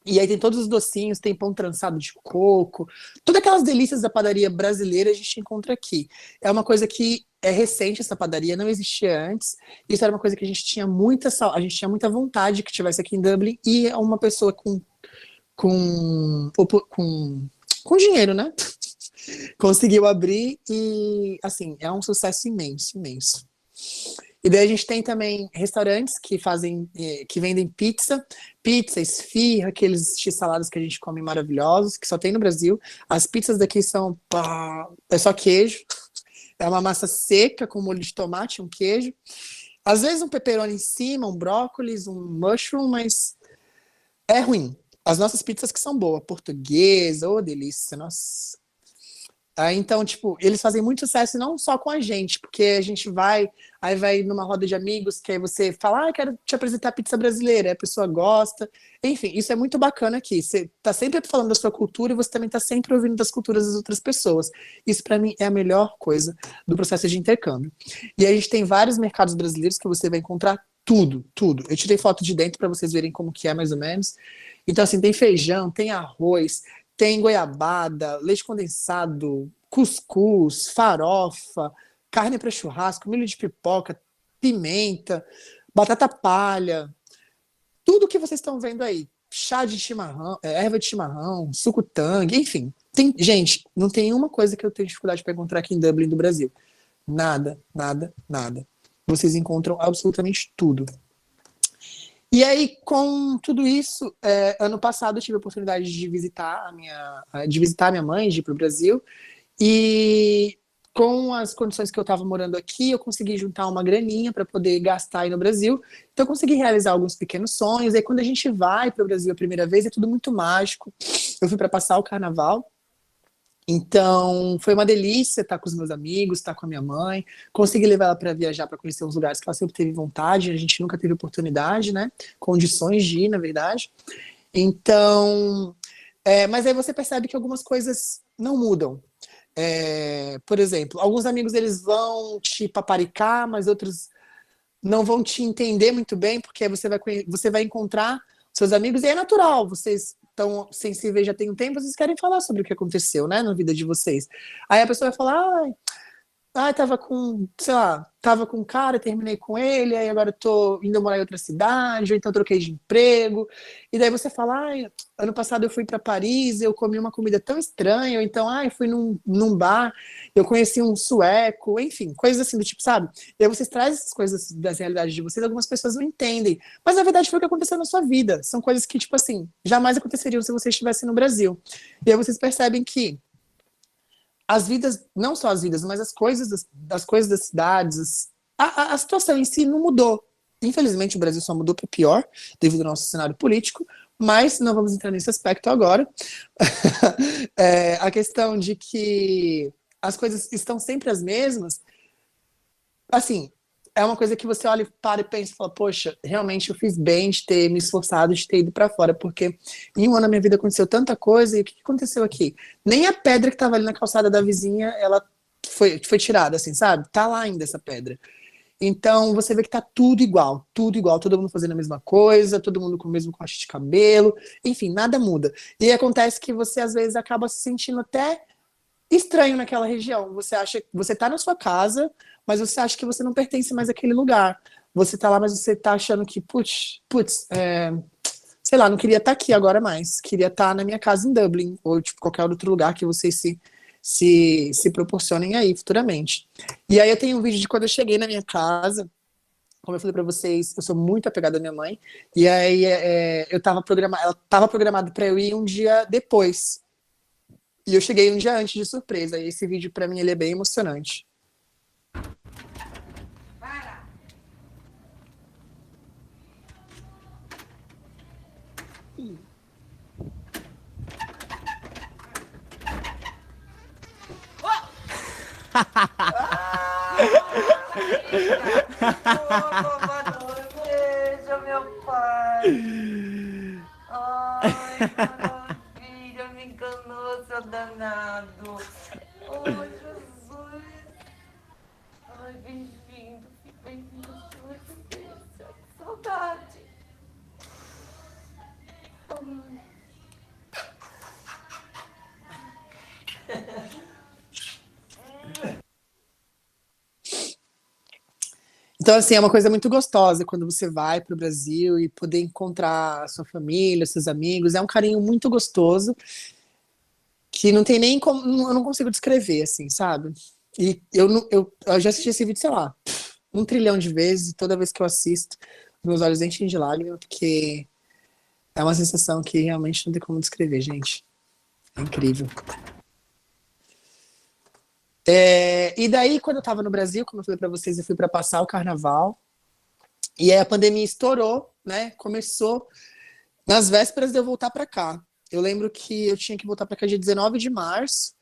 E aí tem todos os docinhos, tem pão trançado de coco, todas aquelas delícias da padaria brasileira a gente encontra aqui. É uma coisa que é recente, essa padaria não existia antes. Isso era uma coisa que a gente tinha muita vontade que tivesse aqui em Dublin, e uma pessoa com dinheiro, né? Conseguiu abrir e, assim, é um sucesso imenso, imenso. E daí a gente tem também restaurantes que vendem pizza, esfirra, aqueles x-saladas que a gente come maravilhosos, que só tem no Brasil. As pizzas daqui são é só queijo, é uma massa seca com molho de tomate, um queijo. Às vezes um pepperoni em cima, um brócolis, um mushroom, mas é ruim. As nossas pizzas que são boas, portuguesa, delícia, nossa. Então, tipo, eles fazem muito sucesso não só com a gente, porque a gente vai numa roda de amigos, que aí você fala, quero te apresentar a pizza brasileira, aí a pessoa gosta. Enfim, isso é muito bacana aqui. Você tá sempre falando da sua cultura e você também tá sempre ouvindo das culturas das outras pessoas. Isso, para mim, é a melhor coisa do processo de intercâmbio. E aí a gente tem vários mercados brasileiros que você vai encontrar tudo, tudo. Eu tirei foto de dentro para vocês verem como que é, mais ou menos. Então, assim, tem feijão, tem arroz, tem goiabada, leite condensado, cuscuz, farofa, carne para churrasco, milho de pipoca, pimenta, batata palha, tudo que vocês estão vendo aí. Chá de chimarrão, erva de chimarrão, suco tangue, enfim. Gente, não tem uma coisa que eu tenho dificuldade para encontrar aqui em Dublin do Brasil. Nada, nada, nada. Vocês encontram absolutamente tudo. E aí, com tudo isso, ano passado eu tive a oportunidade de visitar a minha mãe, de ir para o Brasil, e com as condições que eu estava morando aqui, eu consegui juntar uma graninha para poder gastar aí no Brasil, então eu consegui realizar alguns pequenos sonhos. E aí, quando a gente vai para o Brasil a primeira vez, é tudo muito mágico. Eu fui para passar o carnaval, Então, foi uma delícia estar com os meus amigos, estar com a minha mãe, consegui levar ela para viajar, para conhecer uns lugares que ela sempre teve vontade, a gente nunca teve oportunidade, né? Condições de ir, na verdade. Então, mas aí você percebe que algumas coisas não mudam. Por exemplo, alguns amigos eles vão te paparicar, mas outros não vão te entender muito bem, porque você vai encontrar seus amigos, e é natural, vocês estão sensíveis já tem um tempo, vocês querem falar sobre o que aconteceu, né, na vida de vocês. Aí a pessoa vai falar, tava com, sei lá, tava com um cara, terminei com ele, aí agora eu tô indo morar em outra cidade, ou então troquei de emprego, e daí você fala, ano passado eu fui para Paris, eu comi uma comida tão estranha, ou então, eu fui num bar, eu conheci um sueco, enfim, coisas assim do tipo, sabe? E aí vocês trazem essas coisas das realidades de vocês, algumas pessoas não entendem, mas na verdade foi o que aconteceu na sua vida, são coisas que, tipo assim, jamais aconteceriam se você estivesse no Brasil. E aí vocês percebem que as vidas, não só as vidas, mas as coisas das cidades, a situação em si não mudou. Infelizmente, o Brasil só mudou para pior, devido ao nosso cenário político, mas não vamos entrar nesse aspecto agora. A questão de que as coisas estão sempre as mesmas, assim, é uma coisa que você olha, para e pensa e fala, poxa, realmente eu fiz bem de ter me esforçado, de ter ido para fora, porque em um ano na minha vida aconteceu tanta coisa, e o que aconteceu aqui? Nem a pedra que estava ali na calçada da vizinha, ela foi tirada, assim, sabe? Tá lá ainda essa pedra. Então, você vê que tá tudo igual, todo mundo fazendo a mesma coisa, todo mundo com o mesmo corte de cabelo, enfim, nada muda. E acontece que você, às vezes, acaba se sentindo até estranho naquela região. Você acha que você tá na sua casa, mas você acha que você não pertence mais àquele lugar. Você tá lá, mas você tá achando que, putz, sei lá, não queria estar aqui agora mais. Queria estar na minha casa em Dublin, ou tipo, qualquer outro lugar que vocês se proporcionem aí futuramente. E aí eu tenho um vídeo de quando eu cheguei na minha casa. Como eu falei pra vocês, eu sou muito apegada à minha mãe. E aí ela tava programada pra eu ir um dia depois. E eu cheguei um dia antes de surpresa. E esse vídeo, pra mim, ele é bem emocionante. Veja, meu pai. Ai, maravilha, me enganou, seu danado. Oh, Jesus. Ai, bem-vindo, bem-vindo, sua cabeça. Saudade. Ai. Então, assim, é uma coisa muito gostosa quando você vai para o Brasil e poder encontrar a sua família, seus amigos. É um carinho muito gostoso que não tem nem como, eu não consigo descrever, assim, sabe? E eu já assisti esse vídeo, sei lá, 1 trilhão de vezes, e toda vez que eu assisto, meus olhos enchem de lágrimas, porque é uma sensação que realmente não tem como descrever, gente. É incrível. E daí, quando eu tava no Brasil, como eu falei pra vocês, eu fui para passar o carnaval. E aí a pandemia estourou, né? Começou nas vésperas de eu voltar para cá. Eu lembro que eu tinha que voltar para cá dia 19 de março.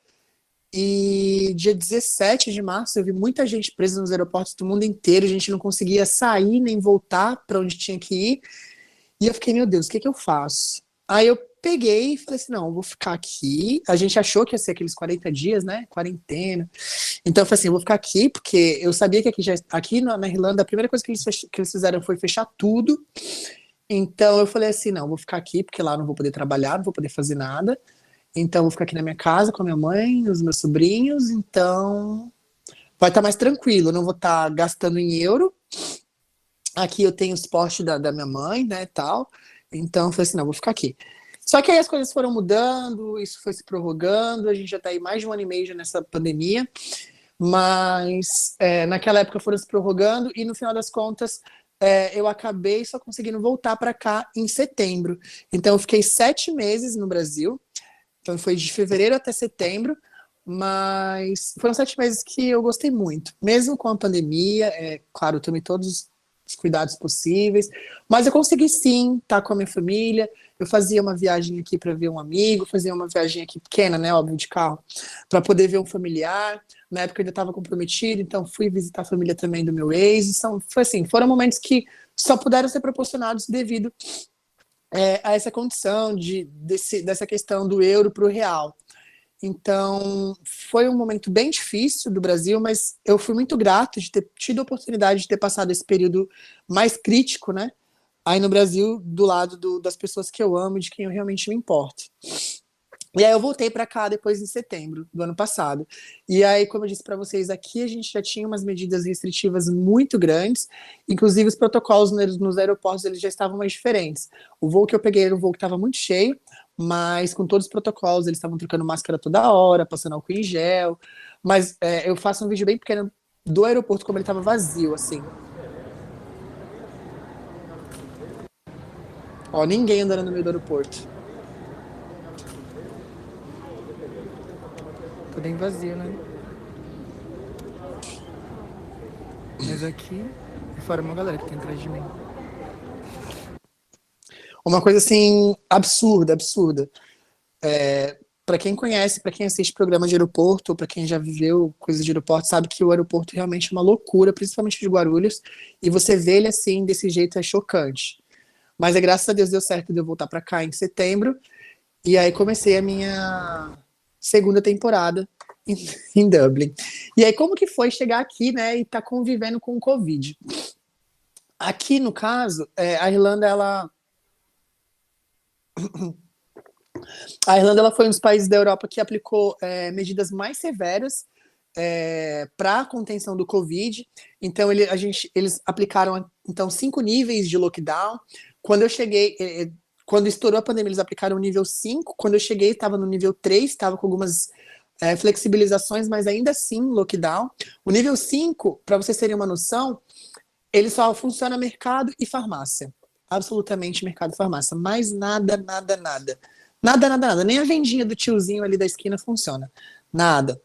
E dia 17 de março eu vi muita gente presa nos aeroportos do mundo inteiro. A gente não conseguia sair nem voltar para onde tinha que ir. E eu fiquei, meu Deus, o que eu faço? Aí eu peguei e falei assim, não, eu vou ficar aqui. A gente achou que ia ser aqueles 40 dias, né? Quarentena. Então eu falei assim, eu vou ficar aqui, porque eu sabia que aqui na Irlanda, a primeira coisa que eles fizeram foi fechar tudo. Então eu falei assim, não, eu vou ficar aqui, porque lá eu não vou poder trabalhar, não vou poder fazer nada. Então eu vou ficar aqui na minha casa com a minha mãe, os meus sobrinhos, então vai estar mais tranquilo, eu não vou estar gastando em euro. Aqui eu tenho o suporte da minha mãe, né, tal. Então eu falei assim, não, eu vou ficar aqui. Só que aí as coisas foram mudando, isso foi se prorrogando, a gente já está aí mais de 1 ano e meio já nessa pandemia, mas naquela época foram se prorrogando e no final das contas eu acabei só conseguindo voltar para cá em setembro. Então eu fiquei 7 meses no Brasil, então foi de fevereiro até setembro, mas foram 7 meses que eu gostei muito, mesmo com a pandemia, claro, eu tomei todos os cuidados possíveis, mas eu consegui sim estar com a minha família. Eu fazia uma viagem aqui para ver um amigo, fazia uma viagem aqui pequena, né, óbvio, de carro, para poder ver um familiar. Na época eu ainda estava comprometida, então fui visitar a família também do meu ex. Então, foi assim, foram momentos que só puderam ser proporcionados devido a essa condição dessa questão do euro para o real. Então, foi um momento bem difícil do Brasil, mas eu fui muito grato de ter tido a oportunidade de ter passado esse período mais crítico, né? Aí no Brasil, do lado das pessoas que eu amo e de quem eu realmente me importo. E aí eu voltei para cá depois em setembro do ano passado. E aí, como eu disse para vocês, aqui a gente já tinha umas medidas restritivas muito grandes, inclusive os protocolos nos aeroportos eles já estavam mais diferentes. O voo que eu peguei era um voo que estava muito cheio, mas com todos os protocolos, eles estavam trocando máscara toda hora, passando álcool em gel. Mas eu faço um vídeo bem pequeno do aeroporto, como ele estava vazio, assim. Ó, ninguém andando no meio do aeroporto. Tô bem vazio, né? Mas aqui, fora uma galera que tem atrás de mim. Uma coisa assim, absurda. Para quem conhece, para quem assiste programa de aeroporto, ou para quem já viveu coisa de aeroporto, sabe que o aeroporto realmente é uma loucura, principalmente de Guarulhos, e você vê ele assim, desse jeito, é chocante. Mas graças a Deus deu certo de eu voltar para cá em setembro, e aí comecei a minha segunda temporada em Dublin. E aí como que foi chegar aqui, né, e tá convivendo com o Covid? Aqui, no caso, a Irlanda, ela foi um dos países da Europa que aplicou medidas mais severas para a contenção do Covid. Então, eles aplicaram então 5 níveis de lockdown. Quando eu cheguei, quando estourou a pandemia, eles aplicaram o nível 5. Quando eu cheguei, estava no nível 3, estava com algumas flexibilizações, mas ainda assim, lockdown. O nível 5, para vocês terem uma noção, ele só funciona mercado e farmácia. Absolutamente mercado e farmácia. Mais nada. Nada. Nem a vendinha do tiozinho ali da esquina funciona. Nada.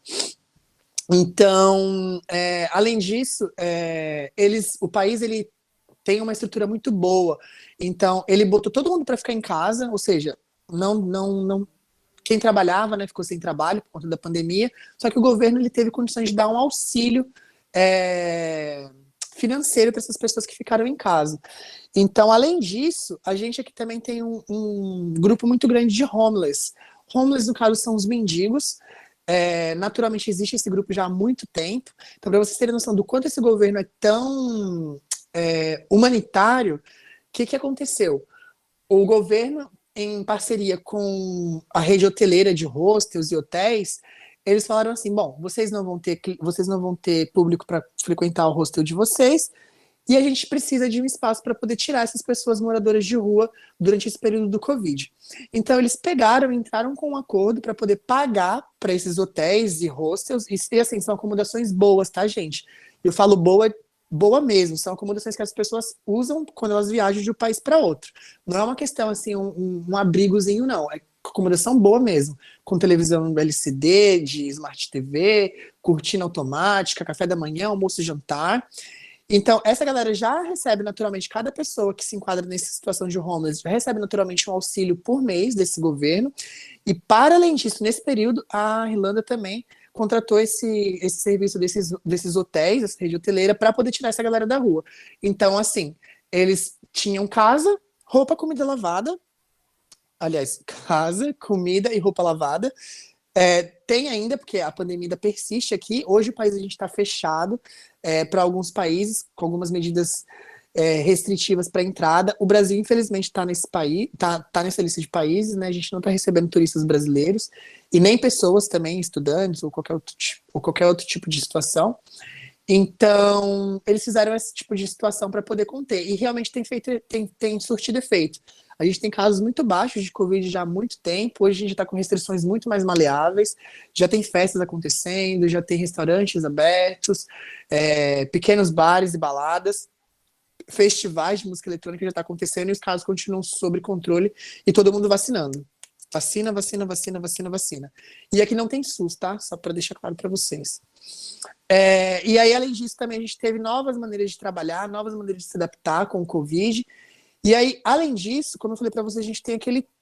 Então, além disso, o país ele tem uma estrutura muito boa. Então, ele botou todo mundo para ficar em casa, ou seja, não quem trabalhava, né, ficou sem trabalho por conta da pandemia. Só que o governo ele teve condições de dar um auxílio financeiro para essas pessoas que ficaram em casa. Então, além disso, a gente aqui também tem um grupo muito grande de homeless. Homeless, no caso, são os mendigos. Naturalmente, existe esse grupo já há muito tempo. Então, para vocês terem noção do quanto esse governo é tão humanitário, o que aconteceu? O governo, em parceria com a rede hoteleira de hostels e hotéis, eles falaram assim, bom, vocês não vão ter público para frequentar o hostel de vocês, e a gente precisa de um espaço para poder tirar essas pessoas moradoras de rua durante esse período do Covid. Então, eles entraram com um acordo para poder pagar para esses hotéis e hostels, e assim, são acomodações boas, tá, gente? Eu falo boa mesmo, são acomodações que as pessoas usam quando elas viajam de um país para outro. Não é uma questão, assim, um abrigozinho, não. É acomodação boa mesmo, com televisão LCD, de Smart TV, cortina automática, café da manhã, almoço e jantar. Então, essa galera já recebe naturalmente, cada pessoa que se enquadra nessa situação de homeless já recebe naturalmente um auxílio por mês desse governo. E, para além disso, nesse período, a Irlanda também contratou esse serviço desses hotéis, essa rede hoteleira, para poder tirar essa galera da rua. Então, assim, eles tinham casa, roupa, comida lavada. Aliás, casa, comida e roupa lavada. Tem ainda, porque a pandemia ainda persiste aqui. Hoje o país a gente está fechado para alguns países, com algumas medidas restritivas para entrada. O Brasil, infelizmente, está nesse país, tá nessa lista de países, né? A gente não está recebendo turistas brasileiros, e nem pessoas também, estudantes, ou qualquer outro tipo de situação. Então, eles fizeram esse tipo de situação para poder conter, e realmente tem surtido efeito. A gente tem casos muito baixos de Covid já há muito tempo. Hoje a gente está com restrições muito mais maleáveis, já tem festas acontecendo, já tem restaurantes abertos, pequenos bares e baladas, festivais de música eletrônica já está acontecendo, e os casos continuam sob controle, e todo mundo vacinando. Vacina. E aqui não tem SUS, tá? Só para deixar claro para vocês. E aí, além disso, também a gente teve novas maneiras de trabalhar, novas maneiras de se adaptar com o Covid. E aí, além disso, como eu falei para vocês, a gente tem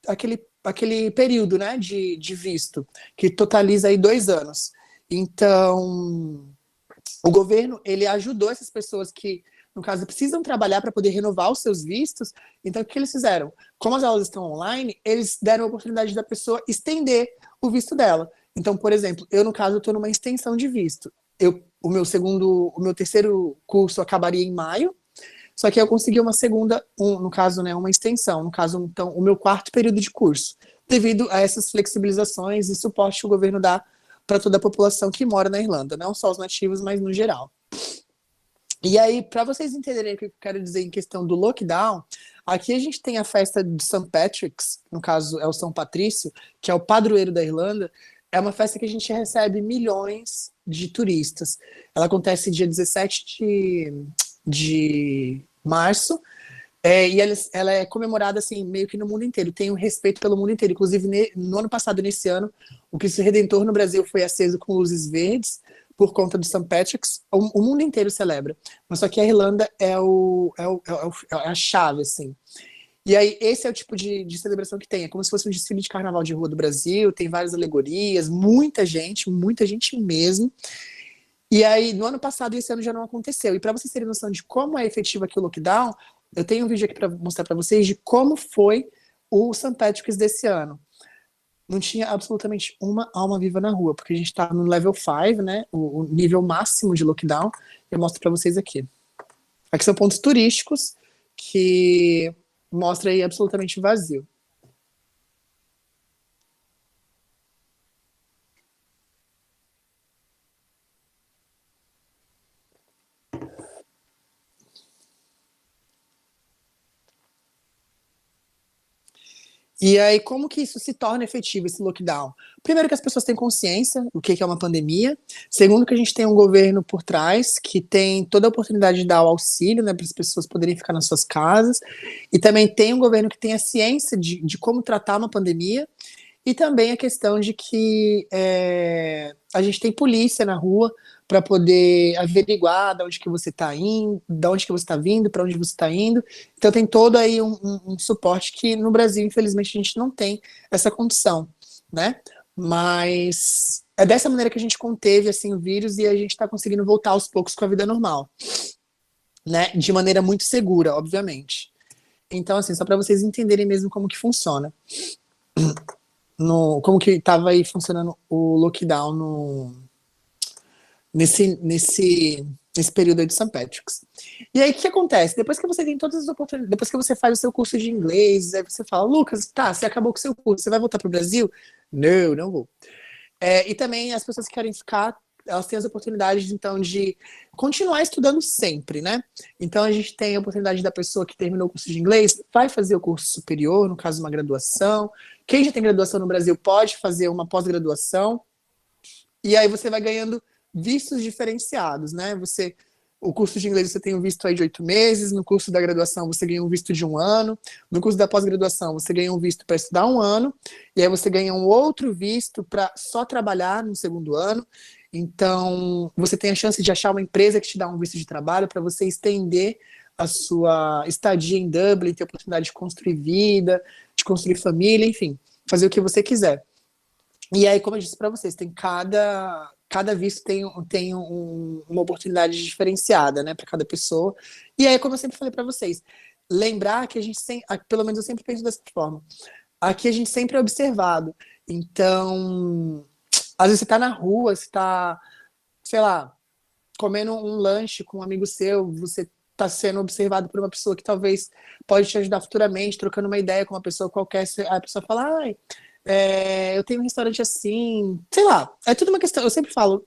aquele período, né, de visto, que totaliza aí 2 anos. Então, o governo, ele ajudou essas pessoas que, no caso, precisam trabalhar para poder renovar os seus vistos. Então, o que eles fizeram? Como as aulas estão online, eles deram a oportunidade da pessoa estender o visto dela. Então, por exemplo, eu, no caso, estou numa extensão de visto. O meu terceiro curso acabaria em maio, só que eu consegui uma segunda, no caso, né, uma extensão, no caso, então, o meu 4º período de curso, devido a essas flexibilizações e suporte que o governo dá para toda a população que mora na Irlanda, não só os nativos, mas no geral. E aí, para vocês entenderem o que eu quero dizer em questão do lockdown, aqui a gente tem a festa de St. Patrick's, no caso é o São Patrício, que é o padroeiro da Irlanda. É uma festa que a gente recebe milhões de turistas. Ela acontece dia 17 de março, e ela é comemorada assim, meio que no mundo inteiro, tem um respeito pelo mundo inteiro. Inclusive, no ano passado, nesse ano, o Cristo Redentor no Brasil foi aceso com luzes verdes, por conta do St. Patrick's. O mundo inteiro celebra, mas só que a Irlanda é a chave, assim. E aí, esse é o tipo de celebração que tem. É como se fosse um desfile de carnaval de rua do Brasil, tem várias alegorias, muita gente mesmo. E aí, no ano passado, esse ano já não aconteceu. E para vocês terem noção de como é efetivo aqui o lockdown, eu tenho um vídeo aqui para mostrar para vocês de como foi o St. Patrick's desse ano. Não tinha absolutamente uma alma viva na rua, porque a gente tá no level 5, né, o nível máximo de lockdown. Eu mostro para vocês aqui. Aqui são pontos turísticos que mostra aí absolutamente vazio. E aí, como que isso se torna efetivo, esse lockdown? Primeiro, que as pessoas têm consciência do que é uma pandemia. Segundo, que a gente tem um governo por trás que tem toda a oportunidade de dar o auxílio, né, para as pessoas poderem ficar nas suas casas. E também tem um governo que tem a ciência de como tratar uma pandemia. E também a questão de que a gente tem polícia na rua para poder averiguar de onde que você está indo, de onde que você está vindo, para onde você está indo. Então tem todo aí um suporte que no Brasil, infelizmente, a gente não tem essa condição, né? Mas é dessa maneira que a gente conteve assim, o vírus e a gente está conseguindo voltar aos poucos com a vida normal, né? De maneira muito segura, obviamente. Então, assim, só para vocês entenderem mesmo como que funciona. Como que estava aí funcionando o lockdown nesse período aí de St. Patrick's. E aí, o que acontece? Depois que você tem todas as oportunidades, depois que você faz o seu curso de inglês, aí você fala, Lucas, tá, você acabou com o seu curso, você vai voltar para o Brasil? Não, não vou. E também as pessoas que querem ficar, elas têm as oportunidades, então, de continuar estudando sempre, né? Então, a gente tem a oportunidade da pessoa que terminou o curso de inglês, vai fazer o curso superior, no caso, uma graduação. Quem já tem graduação no Brasil pode fazer uma pós-graduação. E aí você vai ganhando vistos diferenciados, né? O curso de inglês você tem um visto aí de 8 meses, no curso da graduação você ganha um visto de 1 ano, no curso da pós-graduação você ganha um visto para estudar 1 ano, e aí você ganha um outro visto para só trabalhar no 2º ano. Então, você tem a chance de achar uma empresa que te dá um visto de trabalho para você estender a sua estadia em Dublin, ter a oportunidade de construir vida, de construir família, enfim, fazer o que você quiser. E aí, como eu disse para vocês, tem cada visto tem uma oportunidade diferenciada, né, para cada pessoa. E aí, como eu sempre falei para vocês, lembrar que a gente pelo menos eu sempre penso dessa forma, aqui a gente sempre é observado. Então, às vezes você tá na rua, você tá, sei lá, comendo um lanche com um amigo seu, você tá sendo observado por uma pessoa que talvez pode te ajudar futuramente, trocando uma ideia com uma pessoa qualquer, a pessoa fala, ai, eu tenho um restaurante assim, sei lá, é tudo uma questão, eu sempre falo,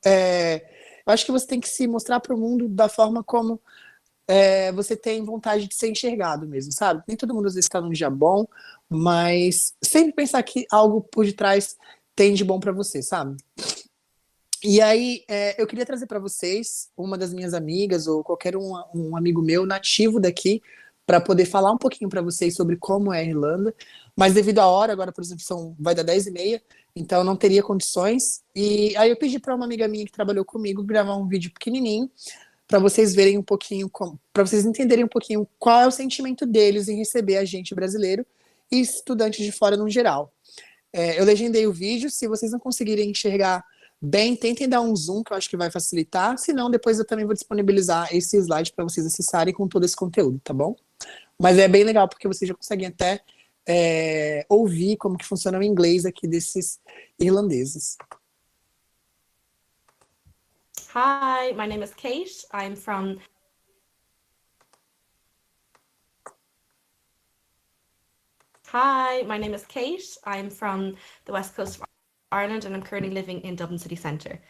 eu acho que você tem que se mostrar para o mundo da forma como você tem vontade de ser enxergado mesmo, sabe? Nem todo mundo às vezes está num dia bom, mas sempre pensar que algo por detrás tem de bom para você, sabe? E aí, eu queria trazer para vocês uma das minhas amigas ou qualquer um amigo meu nativo daqui para poder falar um pouquinho para vocês sobre como é a Irlanda. Mas devido à hora, agora, por exemplo, vai dar 10h30, então não teria condições. E aí eu pedi para uma amiga minha que trabalhou comigo gravar um vídeo pequenininho para vocês verem um pouquinho, para vocês entenderem um pouquinho qual é o sentimento deles em receber a gente brasileiro e estudantes de fora no geral. Eu legendei o vídeo, se vocês não conseguirem enxergar bem, tentem dar um zoom, que eu acho que vai facilitar, senão depois eu também vou disponibilizar esse slide para vocês acessarem com todo esse conteúdo, tá bom? Mas é bem legal, porque vocês já conseguem até ouvir como que funciona o inglês aqui desses irlandeses. Hi, my name is Kate. I'm from Hi, my name is Kate. I'm from the west coast of Ireland and I'm currently living in Dublin city centre.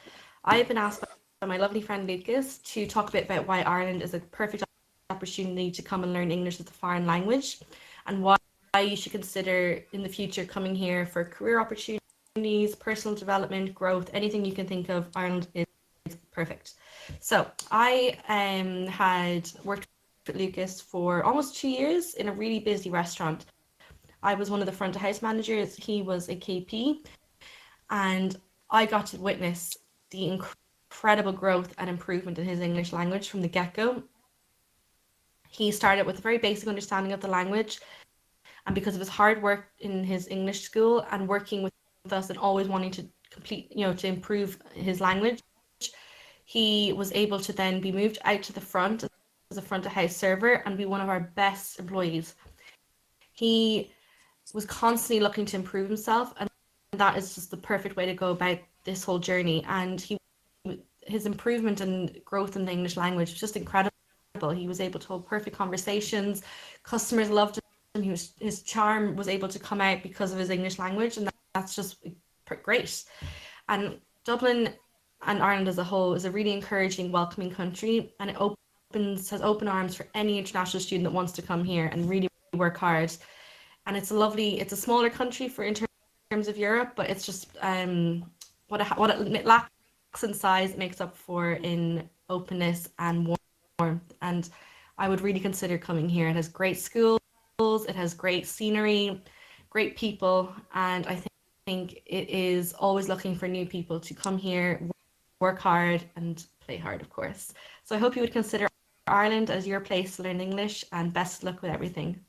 I've been asked by my lovely friend Lucas to talk a bit about why Ireland is a perfect opportunity to come and learn English as a foreign language and why you should consider in the future coming here for career opportunities, personal development, growth, anything you can think of. Ireland is perfect. So I had worked with Lucas for almost 2 years in a really busy restaurant. I was one of the front of house managers, he was a KP, and I got to witness the incredible growth and improvement in his English language from the get-go. He started with a very basic understanding of the language, and because of his hard work in his English school and working with us and always wanting to to improve his language, he was able to then be moved out to the front as a front of house server and be one of our best employees. He was constantly looking to improve himself, and that is just the perfect way to go about this whole journey. And his improvement and growth in the English language was just incredible. He was able to hold perfect conversations. Customers loved him. His charm was able to come out because of his English language, and that's just great. And Dublin and Ireland as a whole is a really encouraging, welcoming country, and it has open arms for any international student that wants to come here and really work hard. And it's a smaller country in terms of Europe, but it's just what it lacks in size, it makes up for in openness and warmth. And I would really consider coming here. It has great schools, it has great scenery, great people, and I think it is always looking for new people to come here, work hard and play hard, of course. So I hope you would consider Ireland as your place to learn English, and best luck with everything.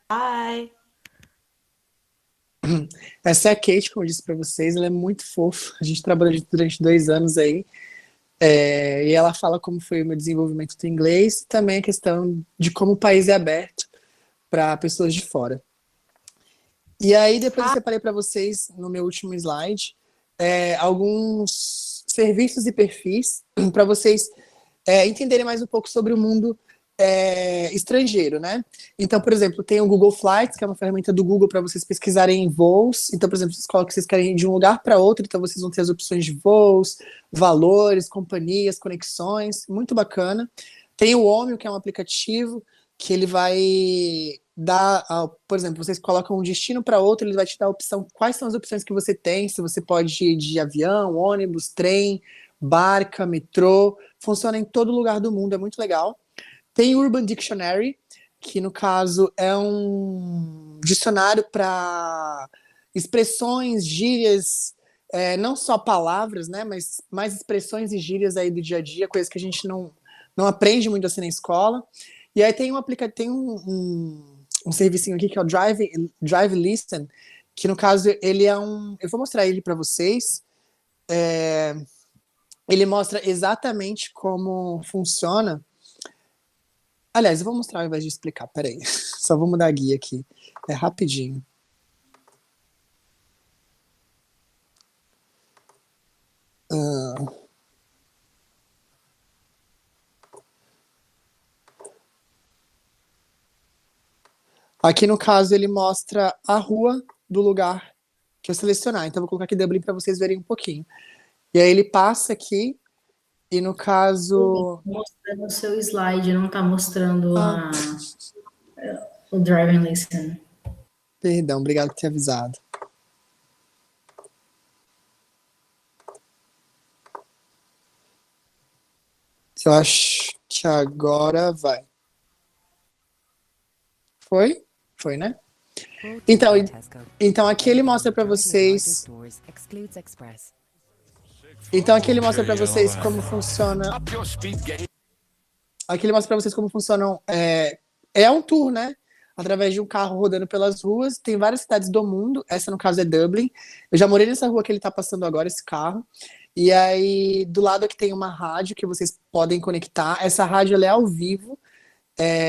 Bye! Essa é a Kate, como eu disse para vocês, ela é muito fofa. A gente trabalhou junto durante 2 anos aí. E ela fala como foi o meu desenvolvimento do inglês, e também a questão de como o país é aberto para pessoas de fora. E aí, depois eu separei para vocês, no meu último slide, alguns serviços e perfis para vocês entenderem mais um pouco sobre o mundo estrangeiro, né? Então, por exemplo, tem o Google Flights, que é uma ferramenta do Google para vocês pesquisarem voos. Então, por exemplo, vocês colocam que vocês querem ir de um lugar para outro, então vocês vão ter as opções de voos, valores, companhias, conexões, muito bacana. Tem o Omio, que é um aplicativo que ele vai dar, por exemplo, vocês colocam um destino para outro, ele vai te dar a opção, quais são as opções que você tem, se você pode ir de avião, ônibus, trem, barca, metrô, funciona em todo lugar do mundo, é muito legal. Tem o Urban Dictionary, que no caso é um dicionário para expressões, gírias, não só palavras, né, mas mais expressões e gírias aí do dia a dia, coisas que a gente não aprende muito assim na escola. E aí tem um servicinho aqui que é o Drive Listen, que no caso ele é eu vou mostrar ele para vocês. Ele mostra exatamente como funciona. Aliás, eu vou mostrar ao invés de explicar, peraí. Só vou mudar a guia aqui. É rapidinho. Aqui no caso ele mostra a rua do lugar que eu selecionar. Então eu vou colocar aqui Dublin para vocês verem um pouquinho. E aí ele passa aqui e no caso... Mostrando o seu slide, não está mostrando o driving listen. Perdão, obrigado por ter avisado. Eu acho que agora vai. Foi? Foi, né? Então, então aqui ele mostra para vocês. Então aqui ele mostra para vocês como funciona. Aqui ele mostra para vocês como funcionam. É um tour, né? Através de um carro rodando pelas ruas. Tem várias cidades do mundo. Essa, no caso, é Dublin. Eu já morei nessa rua que ele tá passando agora, esse carro. E aí, do lado aqui tem uma rádio que vocês podem conectar. Essa rádio ela é ao vivo.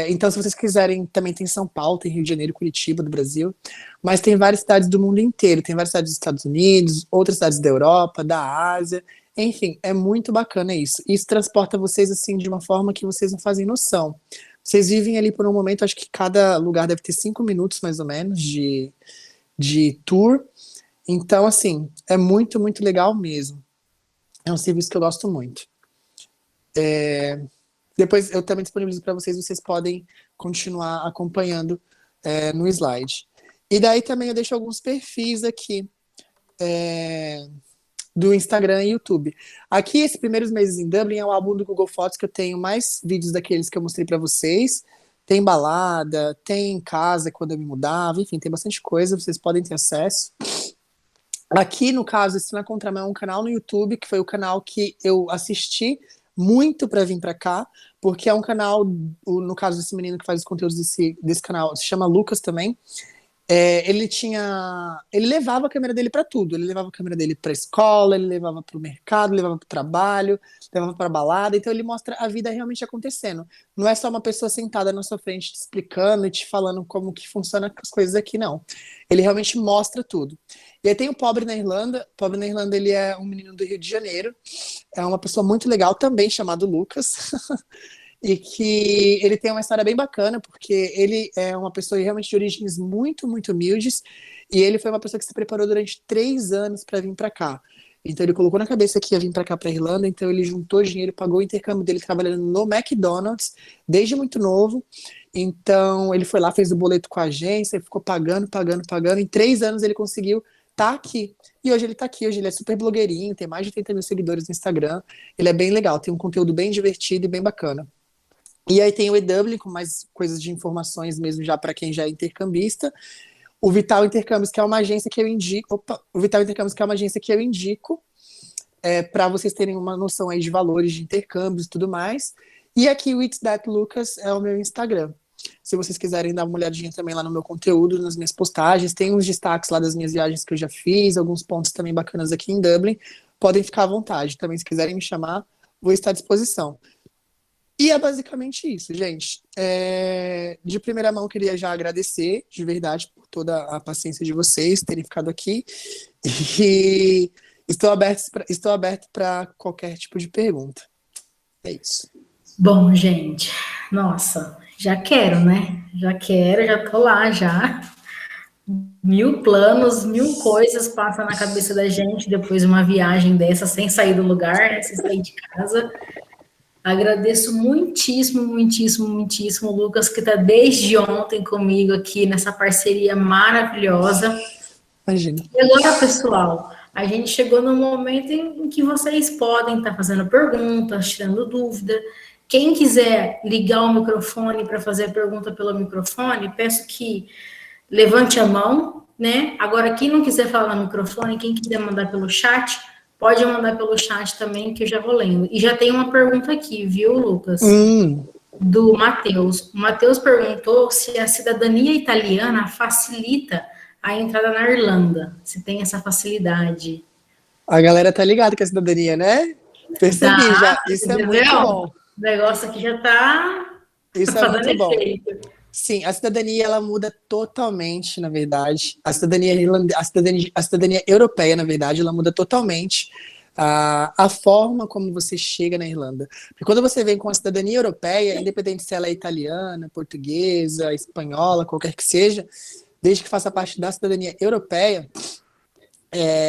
Então, se vocês quiserem, também tem São Paulo, tem Rio de Janeiro, Curitiba, do Brasil. Mas tem várias cidades do mundo inteiro. Tem várias cidades dos Estados Unidos, outras cidades da Europa, da Ásia. Enfim, é muito bacana isso. Isso transporta vocês, assim, de uma forma que vocês não fazem noção. Vocês vivem ali por um momento, acho que cada lugar deve ter 5 minutos, mais ou menos, de tour. Então, assim, é muito, muito legal mesmo. É um serviço que eu gosto muito. Depois eu também disponibilizo para vocês, vocês podem continuar acompanhando no slide. E daí também eu deixo alguns perfis aqui do Instagram e YouTube. Aqui, esses primeiros meses em Dublin, é o álbum do Google Fotos que eu tenho mais vídeos daqueles que eu mostrei para vocês. Tem balada, tem casa quando eu me mudava, enfim, tem bastante coisa, vocês podem ter acesso. Aqui, no caso, esse Na Contramão é um canal no YouTube, que foi o canal que eu assisti muito para vir para cá, porque é um canal, no caso desse menino que faz os conteúdos desse canal, se chama Lucas também. Ele levava a câmera dele para tudo. Ele levava a câmera dele para escola, ele levava para o mercado, levava para o trabalho, levava para balada. Então ele mostra a vida realmente acontecendo. Não é só uma pessoa sentada na sua frente te explicando e te falando como que funciona as coisas aqui, não. Ele realmente mostra tudo. E aí tem o Pobre na Irlanda. O Pobre na Irlanda, ele é um menino do Rio de Janeiro. É uma pessoa muito legal também, chamado Lucas. E que ele tem uma história bem bacana, porque ele é uma pessoa realmente de origens muito, muito humildes, e ele foi uma pessoa que se preparou durante 3 anos para vir para cá. Então ele colocou na cabeça que ia vir para cá, para Irlanda, então ele juntou dinheiro, pagou o intercâmbio dele trabalhando no McDonald's, desde muito novo. Então ele foi lá, fez o boleto com a agência, e ficou pagando. Em 3 anos ele conseguiu estar aqui. E hoje ele tá aqui, hoje ele é super blogueirinho, tem mais de 30 mil seguidores no Instagram. Ele é bem legal, tem um conteúdo bem divertido e bem bacana. E aí tem o eDublin, com mais coisas de informações mesmo já para quem já é intercambista. O Vital Intercâmbios, que é uma agência que eu indico. O Vital Intercâmbios, que é uma agência que eu indico para vocês terem uma noção aí de valores de intercâmbios e tudo mais. E aqui o It's That Lucas é o meu Instagram. Se vocês quiserem dar uma olhadinha também lá no meu conteúdo, nas minhas postagens, tem uns destaques lá das minhas viagens que eu já fiz, alguns pontos também bacanas aqui em Dublin. Podem ficar à vontade. Também, se quiserem me chamar, vou estar à disposição. E é basicamente isso, gente. De primeira mão, queria já agradecer, de verdade, por toda a paciência de vocês terem ficado aqui. E estou aberto para qualquer tipo de pergunta. É isso. Bom, gente, nossa, já quero, né? Já tô lá, já. 1000 planos, 1000 coisas passam na cabeça da gente depois de uma viagem dessa, sem sair do lugar, né? Sem sair de casa. Agradeço muitíssimo, muitíssimo, muitíssimo o Lucas, que está desde ontem comigo aqui nessa parceria maravilhosa. Imagina. E agora, pessoal, a gente chegou no momento em que vocês podem estar fazendo perguntas, tirando dúvida. Quem quiser ligar o microfone para fazer pergunta pelo microfone, peço que levante a mão, né? Agora, quem não quiser falar no microfone, quem quiser mandar pelo chat, pode mandar pelo chat também, que eu já vou lendo. E já tem uma pergunta aqui, viu, Lucas? Do Matheus. O Matheus perguntou se a cidadania italiana facilita a entrada na Irlanda. Se tem essa facilidade. A galera tá ligada com a cidadania, né? Percebi já. Isso é muito bom. O negócio aqui já tá Isso é muito bom. Efeito. Sim, a cidadania ela muda totalmente, na verdade. A cidadania europeia, na verdade, ela muda totalmente a forma como você chega na Irlanda. Porque quando você vem com a cidadania europeia, independente se ela é italiana, portuguesa, espanhola, qualquer que seja, desde que faça parte da cidadania europeia,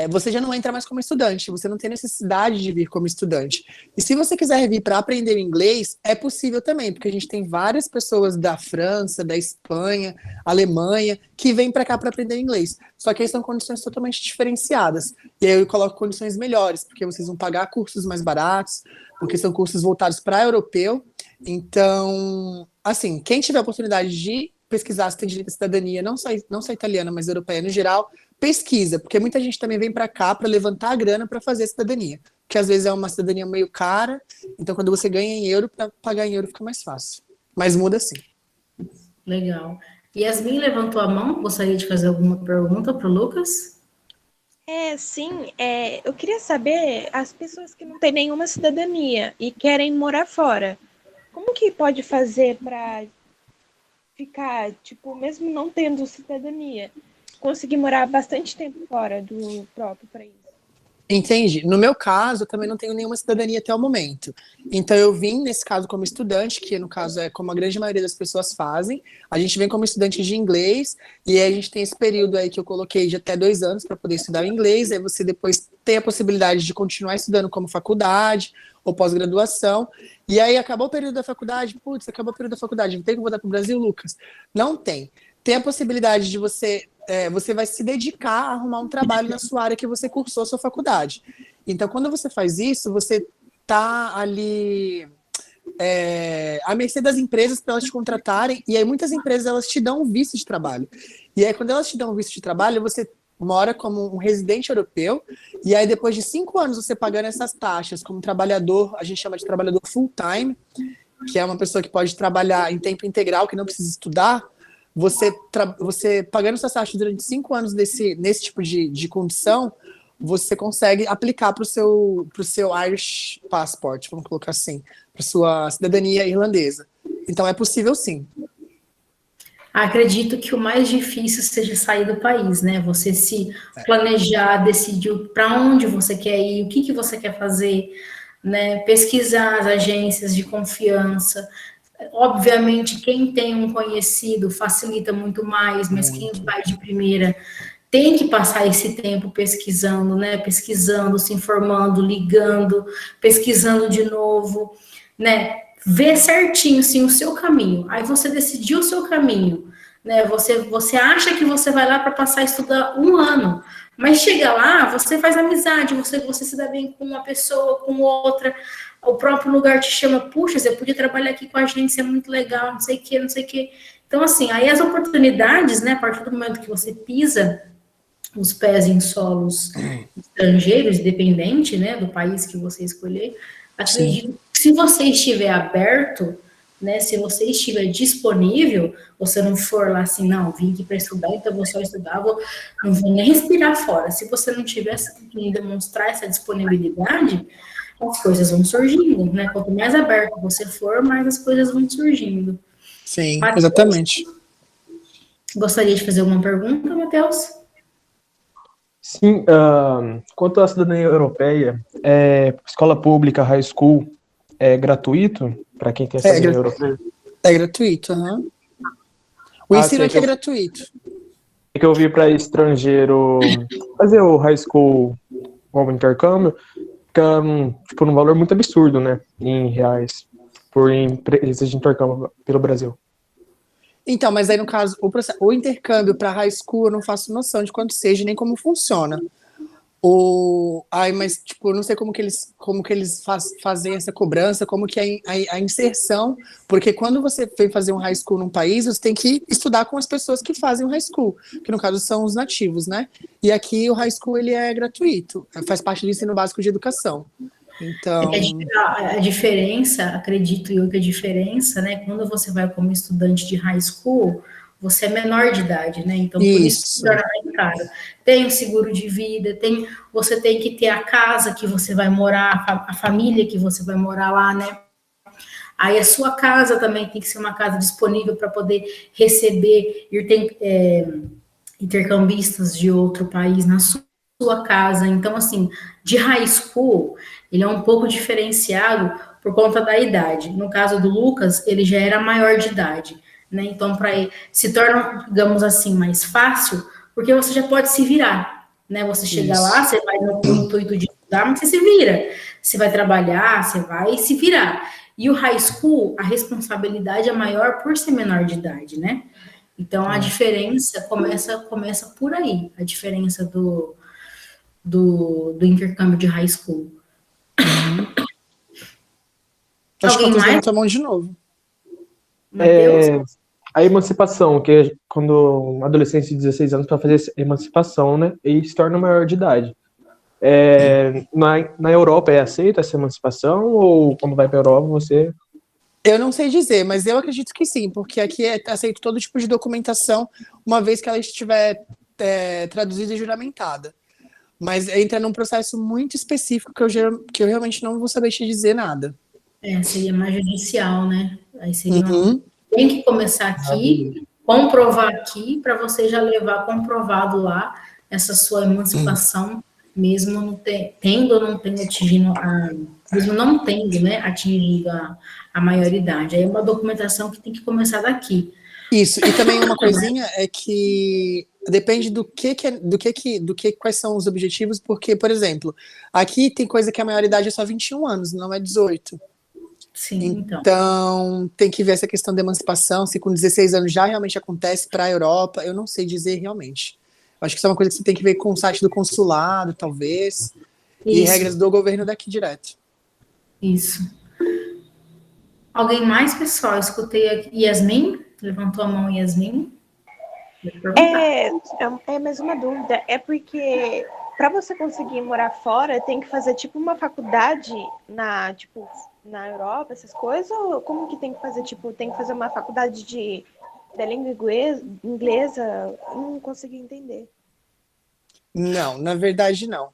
você já não entra mais como estudante, você não tem necessidade de vir como estudante. E se você quiser vir para aprender inglês, é possível também, porque a gente tem várias pessoas da França, da Espanha, Alemanha, que vêm para cá para aprender inglês. Só que aí são condições totalmente diferenciadas. E aí eu coloco condições melhores, porque vocês vão pagar cursos mais baratos, porque são cursos voltados para europeu. Então, assim, quem tiver a oportunidade de pesquisar se tem direito à cidadania, não só italiana, mas europeia no geral, pesquisa, porque muita gente também vem para cá para levantar a grana para fazer a cidadania, que às vezes é uma cidadania meio cara, então quando você ganha em euro, para pagar em euro fica mais fácil. Mas muda sim. Legal. Yasmin levantou a mão, gostaria de fazer alguma pergunta para o Lucas? Sim, eu queria saber, as pessoas que não têm nenhuma cidadania e querem morar fora, como que pode fazer para ficar, tipo, mesmo não tendo cidadania, conseguir morar bastante tempo fora do próprio país? Entendi. No meu caso, eu também não tenho nenhuma cidadania até o momento. Então, eu vim, nesse caso, como estudante, que no caso é como a grande maioria das pessoas fazem. A gente vem como estudante de inglês, e aí a gente tem esse período aí que eu coloquei de até 2 anos para poder estudar o inglês. Aí você depois tem a possibilidade de continuar estudando como faculdade ou pós-graduação. E aí acabou o período da faculdade, putz, acabou o período da faculdade, não tem que voltar para o Brasil, Lucas? Não tem. Tem a possibilidade de você vai se dedicar a arrumar um trabalho na sua área que você cursou a sua faculdade. Então, quando você faz isso, você está ali à mercê das empresas para elas te contratarem, e aí muitas empresas elas te dão um visto de trabalho. E aí, quando elas te dão um visto de trabalho, você mora como um residente europeu, e aí depois de 5 anos você pagando essas taxas como trabalhador, a gente chama de trabalhador full-time, que é uma pessoa que pode trabalhar em tempo integral, que não precisa estudar, você pagando suas taxas durante 5 anos nesse tipo de condição, você consegue aplicar para o seu Irish Passport, vamos colocar assim, para sua cidadania irlandesa. Então é possível sim. Acredito que o mais difícil seja sair do país, né? Você se planejar, decidir para onde você quer ir, o que você quer fazer, né? Pesquisar as agências de confiança. Obviamente, quem tem um conhecido facilita muito mais, mas quem vai de primeira tem que passar esse tempo pesquisando, né? Pesquisando, se informando, ligando, pesquisando de novo, né? Ver certinho, sim, o seu caminho. Aí você decidiu o seu caminho, né? Você acha que você vai lá para passar a estudar 1 ano, mas chega lá, você faz amizade, você se dá bem com uma pessoa, com outra, o próprio lugar te chama, puxa, você podia trabalhar aqui com a gente, isso é muito legal, não sei o quê, não sei o quê. Então, assim, aí as oportunidades, né, a partir do momento que você pisa os pés em solos estrangeiros, independente, né, do país que você escolher, acredito que se você estiver aberto, né, se você estiver disponível, você não for lá assim, não, vim aqui para estudar, então vou só estudar, não vou nem respirar fora. Se você não tiver que demonstrar essa disponibilidade, as coisas vão surgindo, né? Quanto mais aberto você for, mais as coisas vão surgindo. Sim, Mateus, exatamente. gostaria de fazer uma pergunta, Matheus? Sim, quanto à cidadania europeia, escola pública, high school, é gratuito para quem tem a cidadania europeia? É gratuito, aham. O ensino aqui é gratuito. É que eu vi para estrangeiro fazer o high school como intercâmbio, fica tipo, num valor muito absurdo, né, em reais, por empresas de intercâmbio pelo Brasil. Então, mas aí no caso, o intercâmbio para high school eu não faço noção de quanto seja, nem como funciona. Mas, tipo, eu não sei como que eles fazem essa cobrança, como que é a inserção, porque quando você vem fazer um high school num país, você tem que estudar com as pessoas que fazem o high school, que no caso são os nativos, né? E aqui o high school, ele é gratuito, faz parte do ensino básico de educação. Então... A diferença, acredito eu que a diferença, né, quando você vai como estudante de high school, você é menor de idade, né? Então, por isso se torna mais caro. Tem o seguro de vida, você tem que ter a casa que você vai morar, a família que você vai morar lá, né? Aí a sua casa também tem que ser uma casa disponível para poder receber intercambistas de outro país na sua casa. Então, assim, de high school, ele é um pouco diferenciado por conta da idade. No caso do Lucas, ele já era maior de idade. Né? Então, para ele se torna, digamos assim, mais fácil, porque você já pode se virar, né? Você chega lá, você vai no intuito de estudar, mas você se vira. Você vai trabalhar, você vai se virar. E o high school, a responsabilidade é maior por ser menor de idade, né? Então, a diferença começa por aí, a diferença do intercâmbio de high school. Acho que Alguém mais? levantou a mão de novo. Mateus? a emancipação, que é quando um adolescente de 16 anos para fazer essa emancipação, né? E se torna maior de idade. Na Europa é aceita essa emancipação? Ou quando vai para a Europa você... Eu não sei dizer, mas eu acredito que sim, porque aqui é aceito todo tipo de documentação, uma vez que ela estiver traduzida e juramentada. Mas entra num processo muito específico que eu realmente não vou saber te dizer nada. Seria mais judicial, né? Aí seria Uhum. Tem que começar aqui, comprovar aqui, para você já levar comprovado lá essa sua emancipação, mesmo não tendo ou não tendo atingido mesmo não tendo, né, atingido a maioridade. Aí é uma documentação que tem que começar daqui. Isso, e também uma coisinha é que depende quais são os objetivos, porque, por exemplo, aqui tem coisa que a maioridade é só 21 anos, não é 18. Sim, Então, tem que ver essa questão da emancipação, se com 16 anos já realmente acontece para a Europa, eu não sei dizer realmente. Acho que isso é uma coisa que você tem que ver com o site do consulado, talvez, e regras do governo daqui direto. Isso. Alguém mais, pessoal? Escutei aqui. Yasmin? Levantou a mão, Yasmin? É mais uma dúvida. É porque para você conseguir morar fora, tem que fazer tipo uma faculdade na Europa, essas coisas? Ou como que tem que fazer? Tipo, tem que fazer uma faculdade da língua inglesa? Eu não consegui entender. Não, na verdade não.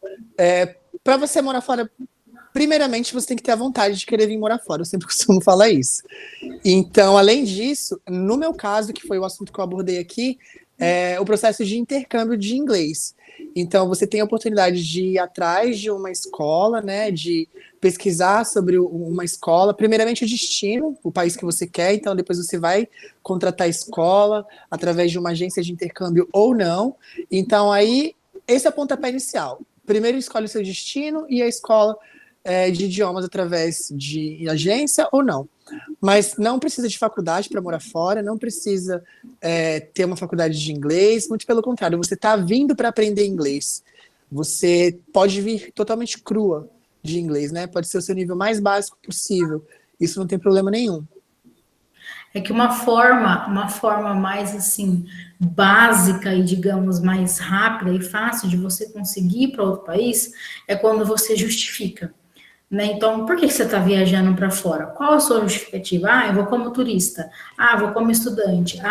Para você morar fora, primeiramente você tem que ter a vontade de querer vir morar fora. Eu sempre costumo falar isso. Então, além disso, no meu caso, que foi o assunto que eu abordei aqui, o processo de intercâmbio de inglês. Então, você tem a oportunidade de ir atrás de uma escola, né, de pesquisar sobre uma escola, primeiramente o destino, o país que você quer, então depois você vai contratar a escola através de uma agência de intercâmbio ou não. Então, aí, esse é o pontapé inicial. Primeiro escolhe o seu destino e a escola de idiomas através de agência ou não. Mas não precisa de faculdade para morar fora, não precisa ter uma faculdade de inglês, muito pelo contrário, você está vindo para aprender inglês. Você pode vir totalmente crua de inglês, né? Pode ser o seu nível mais básico possível. Isso não tem problema nenhum. É que uma forma mais assim básica e digamos mais rápida e fácil de você conseguir ir para outro país é quando você justifica, né? Então, por que você está viajando para fora? Qual a sua justificativa? Eu vou como turista. Vou como estudante.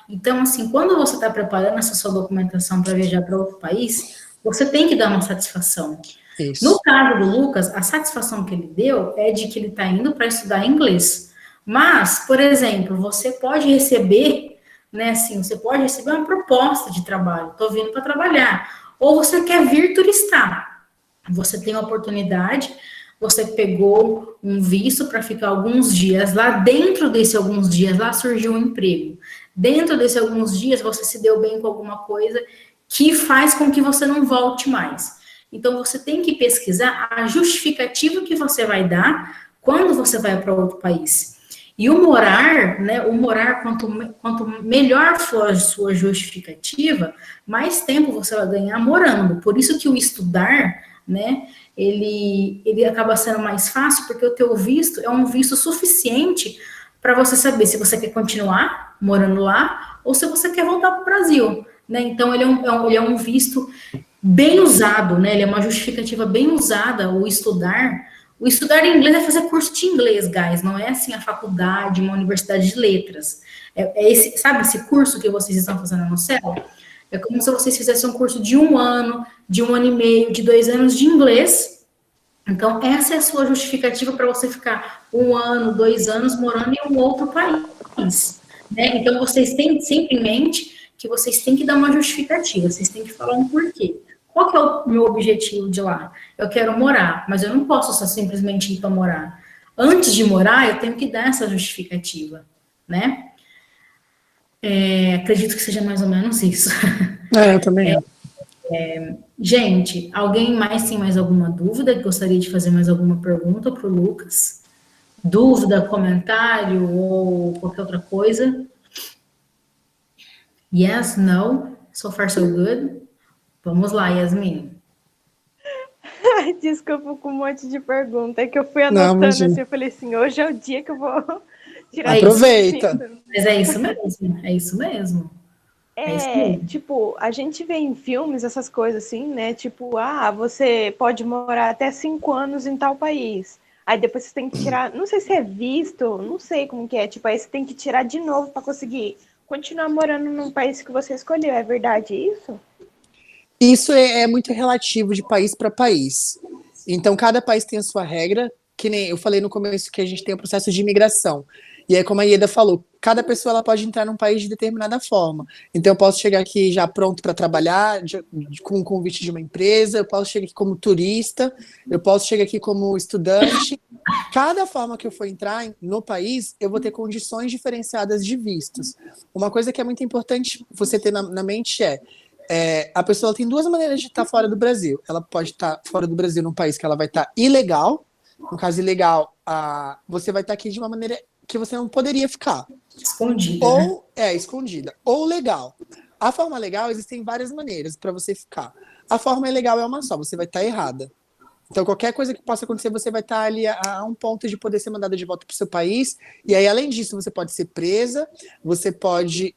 Então assim, quando você está preparando essa sua documentação para viajar para outro país, você tem que dar uma satisfação. Isso. No caso do Lucas, a satisfação que ele deu é de que ele está indo para estudar inglês. Mas, por exemplo, você pode receber, né, assim, você pode receber uma proposta de trabalho, estou vindo para trabalhar, ou você quer vir turistar. Você tem a oportunidade, você pegou um visto para ficar alguns dias lá, dentro desse alguns dias lá surgiu um emprego. Dentro desse alguns dias você se deu bem com alguma coisa que faz com que você não volte mais. Então você tem que pesquisar a justificativa que você vai dar quando você vai para outro país. E o morar, né? Quanto melhor for a sua justificativa, mais tempo você vai ganhar morando. Por isso que o estudar, né? Ele acaba sendo mais fácil, porque o teu visto é um visto suficiente para você saber se você quer continuar morando lá ou se você quer voltar para o Brasil, né? Então ele é um visto bem usado, né? Ele é uma justificativa bem usada. O estudar inglês é fazer curso de inglês, guys. Não é assim a faculdade, uma universidade de letras. Sabe esse curso que vocês estão fazendo no céu? É como se vocês fizessem um curso de 1 ano, de 1 ano e meio, de 2 anos de inglês. Então, essa é a sua justificativa para você ficar 1 ano, 2 anos morando em um outro país, né? Então, vocês têm sempre em mente que vocês têm que dar uma justificativa, vocês têm que falar um porquê. Qual que é o meu objetivo de lá? Eu quero morar, mas eu não posso só simplesmente ir para morar. Antes de morar, eu tenho que dar essa justificativa, né? Acredito que seja mais ou menos isso. Eu também. Gente, alguém mais tem mais alguma dúvida? Gostaria de fazer mais alguma pergunta para o Lucas? Dúvida, comentário ou qualquer outra coisa? Yes, no, so far so good. Vamos lá, Yasmin. Ai, desculpa com um monte de pergunta. É que eu fui anotando assim, eu falei assim, hoje é o dia que eu vou Tirar Aproveita. tudo. Mas é isso mesmo, é isso mesmo. É isso mesmo. Tipo, a gente vê em filmes essas coisas assim, né? Tipo, você pode morar até 5 anos em tal país. Aí depois você tem que tirar, não sei se é visto, não sei como que é. Tipo, aí você tem que tirar de novo para conseguir continuar morando num país que você escolheu. É verdade isso? Isso é muito relativo de país para país. Então, cada país tem a sua regra, que nem eu falei no começo que a gente tem o processo de imigração. E aí, como a Ieda falou, cada pessoa ela pode entrar num país de determinada forma. Então, eu posso chegar aqui já pronto para trabalhar, com um convite de uma empresa, eu posso chegar aqui como turista, eu posso chegar aqui como estudante. Cada forma que eu for entrar no país, eu vou ter condições diferenciadas de vistos. Uma coisa que é muito importante você ter na mente a pessoa tem duas maneiras de estar fora do Brasil. Ela pode estar fora do Brasil num país que ela vai estar ilegal. No caso ilegal, você vai estar aqui de uma maneira que você não poderia ficar. Escondida, né? Ou escondida. Ou legal. A forma legal, existem várias maneiras para você ficar. A forma ilegal é uma só, você vai estar errada. Então, qualquer coisa que possa acontecer, você vai estar ali a um ponto de poder ser mandada de volta para o seu país. E aí, além disso, você pode ser presa, você pode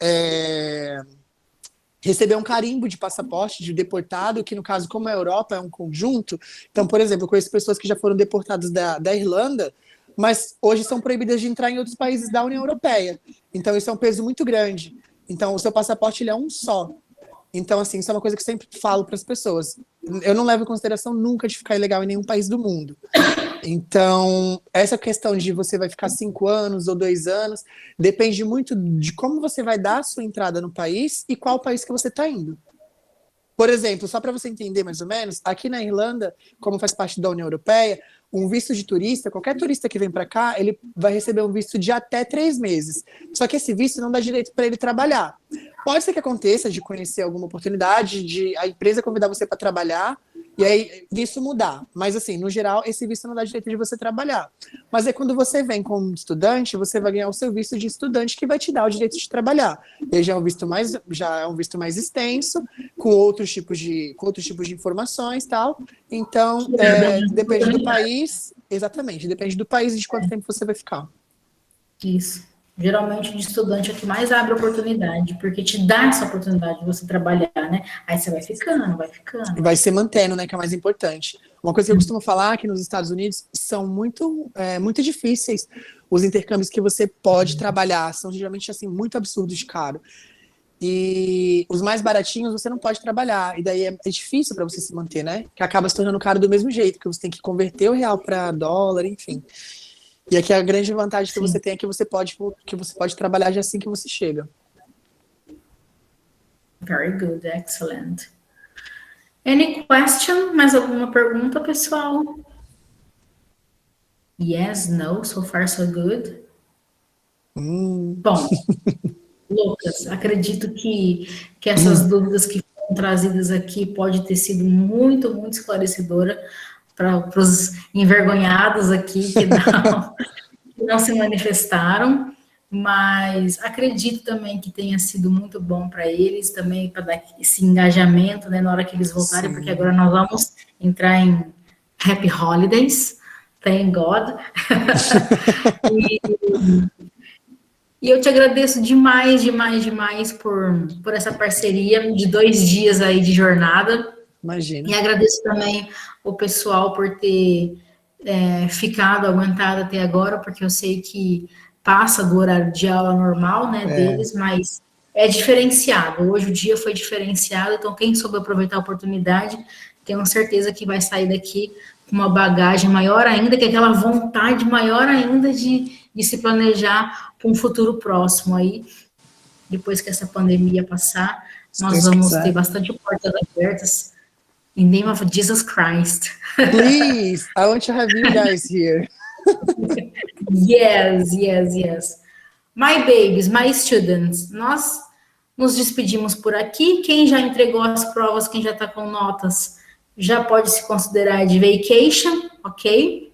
receber um carimbo de passaporte de deportado, que no caso, como a Europa é um conjunto, então, por exemplo, eu conheço pessoas que já foram deportadas da Irlanda, mas hoje são proibidas de entrar em outros países da União Europeia. Então, isso é um peso muito grande. Então, o seu passaporte ele é um só. Então, assim, isso é uma coisa que eu sempre falo para as pessoas. Eu não levo em consideração nunca de ficar ilegal em nenhum país do mundo. Então, essa questão de você vai ficar 5 anos ou 2 anos, depende muito de como você vai dar a sua entrada no país e qual país que você está indo. Por exemplo, só para você entender mais ou menos, aqui na Irlanda, como faz parte da União Europeia, um visto de turista, qualquer turista que vem para cá, ele vai receber um visto de até 3 meses. Só que esse visto não dá direito para ele trabalhar. Pode ser que aconteça de conhecer alguma oportunidade, de a empresa convidar você para trabalhar, e aí visto mudar. Mas, assim, no geral, esse visto não dá direito de você trabalhar. Mas é quando você vem como estudante, você vai ganhar o seu visto de estudante que vai te dar o direito de trabalhar. Ele já é um visto mais extenso, com outros tipos de informações e tal. Então, depende do país, exatamente, depende do país e de quanto tempo você vai ficar. Isso. Geralmente, de estudante é o que mais abre oportunidade, porque te dá essa oportunidade de você trabalhar, né? Aí você vai ficando, vai ficando. E vai se mantendo, né, que é o mais importante. Uma coisa que eu costumo falar que nos Estados Unidos são muito difíceis os intercâmbios que você pode trabalhar, são geralmente, assim, muito absurdos de caro. E os mais baratinhos você não pode trabalhar, e daí é difícil para você se manter, né? Que acaba se tornando caro do mesmo jeito, porque você tem que converter o real para dólar, enfim. E aqui a grande vantagem que você tem é que você pode trabalhar já assim que você chega. Very good, excellent. Any question? Mais alguma pergunta, pessoal? Yes, no, so far so good. Bom, Lucas, acredito que essas dúvidas que foram trazidas aqui pode ter sido muito, muito esclarecedora para os envergonhados aqui que não se manifestaram, mas acredito também que tenha sido muito bom para eles, também para dar esse engajamento, né, na hora que eles voltarem, Sim. porque agora nós vamos entrar em Happy Holidays, thank God. E eu te agradeço demais, demais, demais por essa parceria de 2 dias aí de jornada. Imagina. E agradeço também o pessoal por ter ficado, aguentado até agora, porque eu sei que passa do horário de aula normal, né, deles, mas é diferenciado. Hoje o dia foi diferenciado, então quem soube aproveitar a oportunidade, tenho certeza que vai sair daqui com uma bagagem maior ainda, que é aquela vontade maior ainda de se planejar para um futuro próximo aí. Depois que essa pandemia passar, nós vamos ter bastante portas abertas. In the name of Jesus Christ. Please, I want to have you guys here. Yes, yes, yes. My babies, my students, nós nos despedimos por aqui. Quem já entregou as provas, quem já está com notas, já pode se considerar de vacation, ok?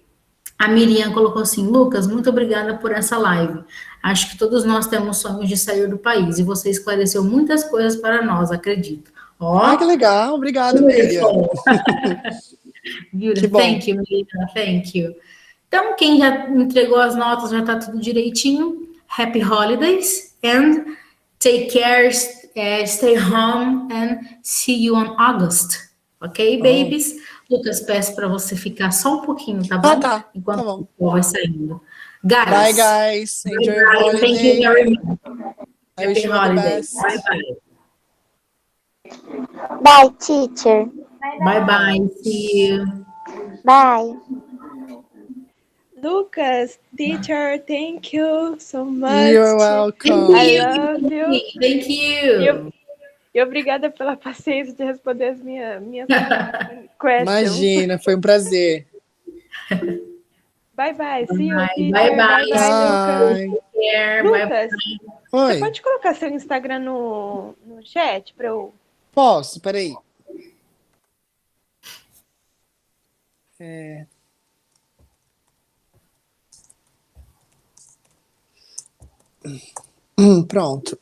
A Miriam colocou assim: Lucas, muito obrigada por essa live. Acho que todos nós temos sonhos de sair do país e você esclareceu muitas coisas para nós, acredito. Que legal, obrigado, Miriam. Que bom. Thank you, Miriam, thank you. Então, quem já entregou as notas, já está tudo direitinho. happy holidays and take care, stay home and see you on August. Ok, babies? Lucas, peço para você ficar só um pouquinho, tá bom? Tá Enquanto bom. o povo vai saindo. Guys, Bye, guys. Enjoy your bye. Thank you holiday. very much. I wish Happy you all the holidays. best. Bye bye. Bye, teacher. Bye bye. See you. Bye. Lucas, teacher, thank you so much. You're welcome. I love you. Thank you. E obrigada pela paciência de responder as minhas questions. Imagina, foi um prazer. Bye, bye. See you, Bye, teacher. bye, bye. Lucas. Bye. Care. Lucas, você Oi, pode colocar seu Instagram no chat para eu... posso? Peraí. Pronto.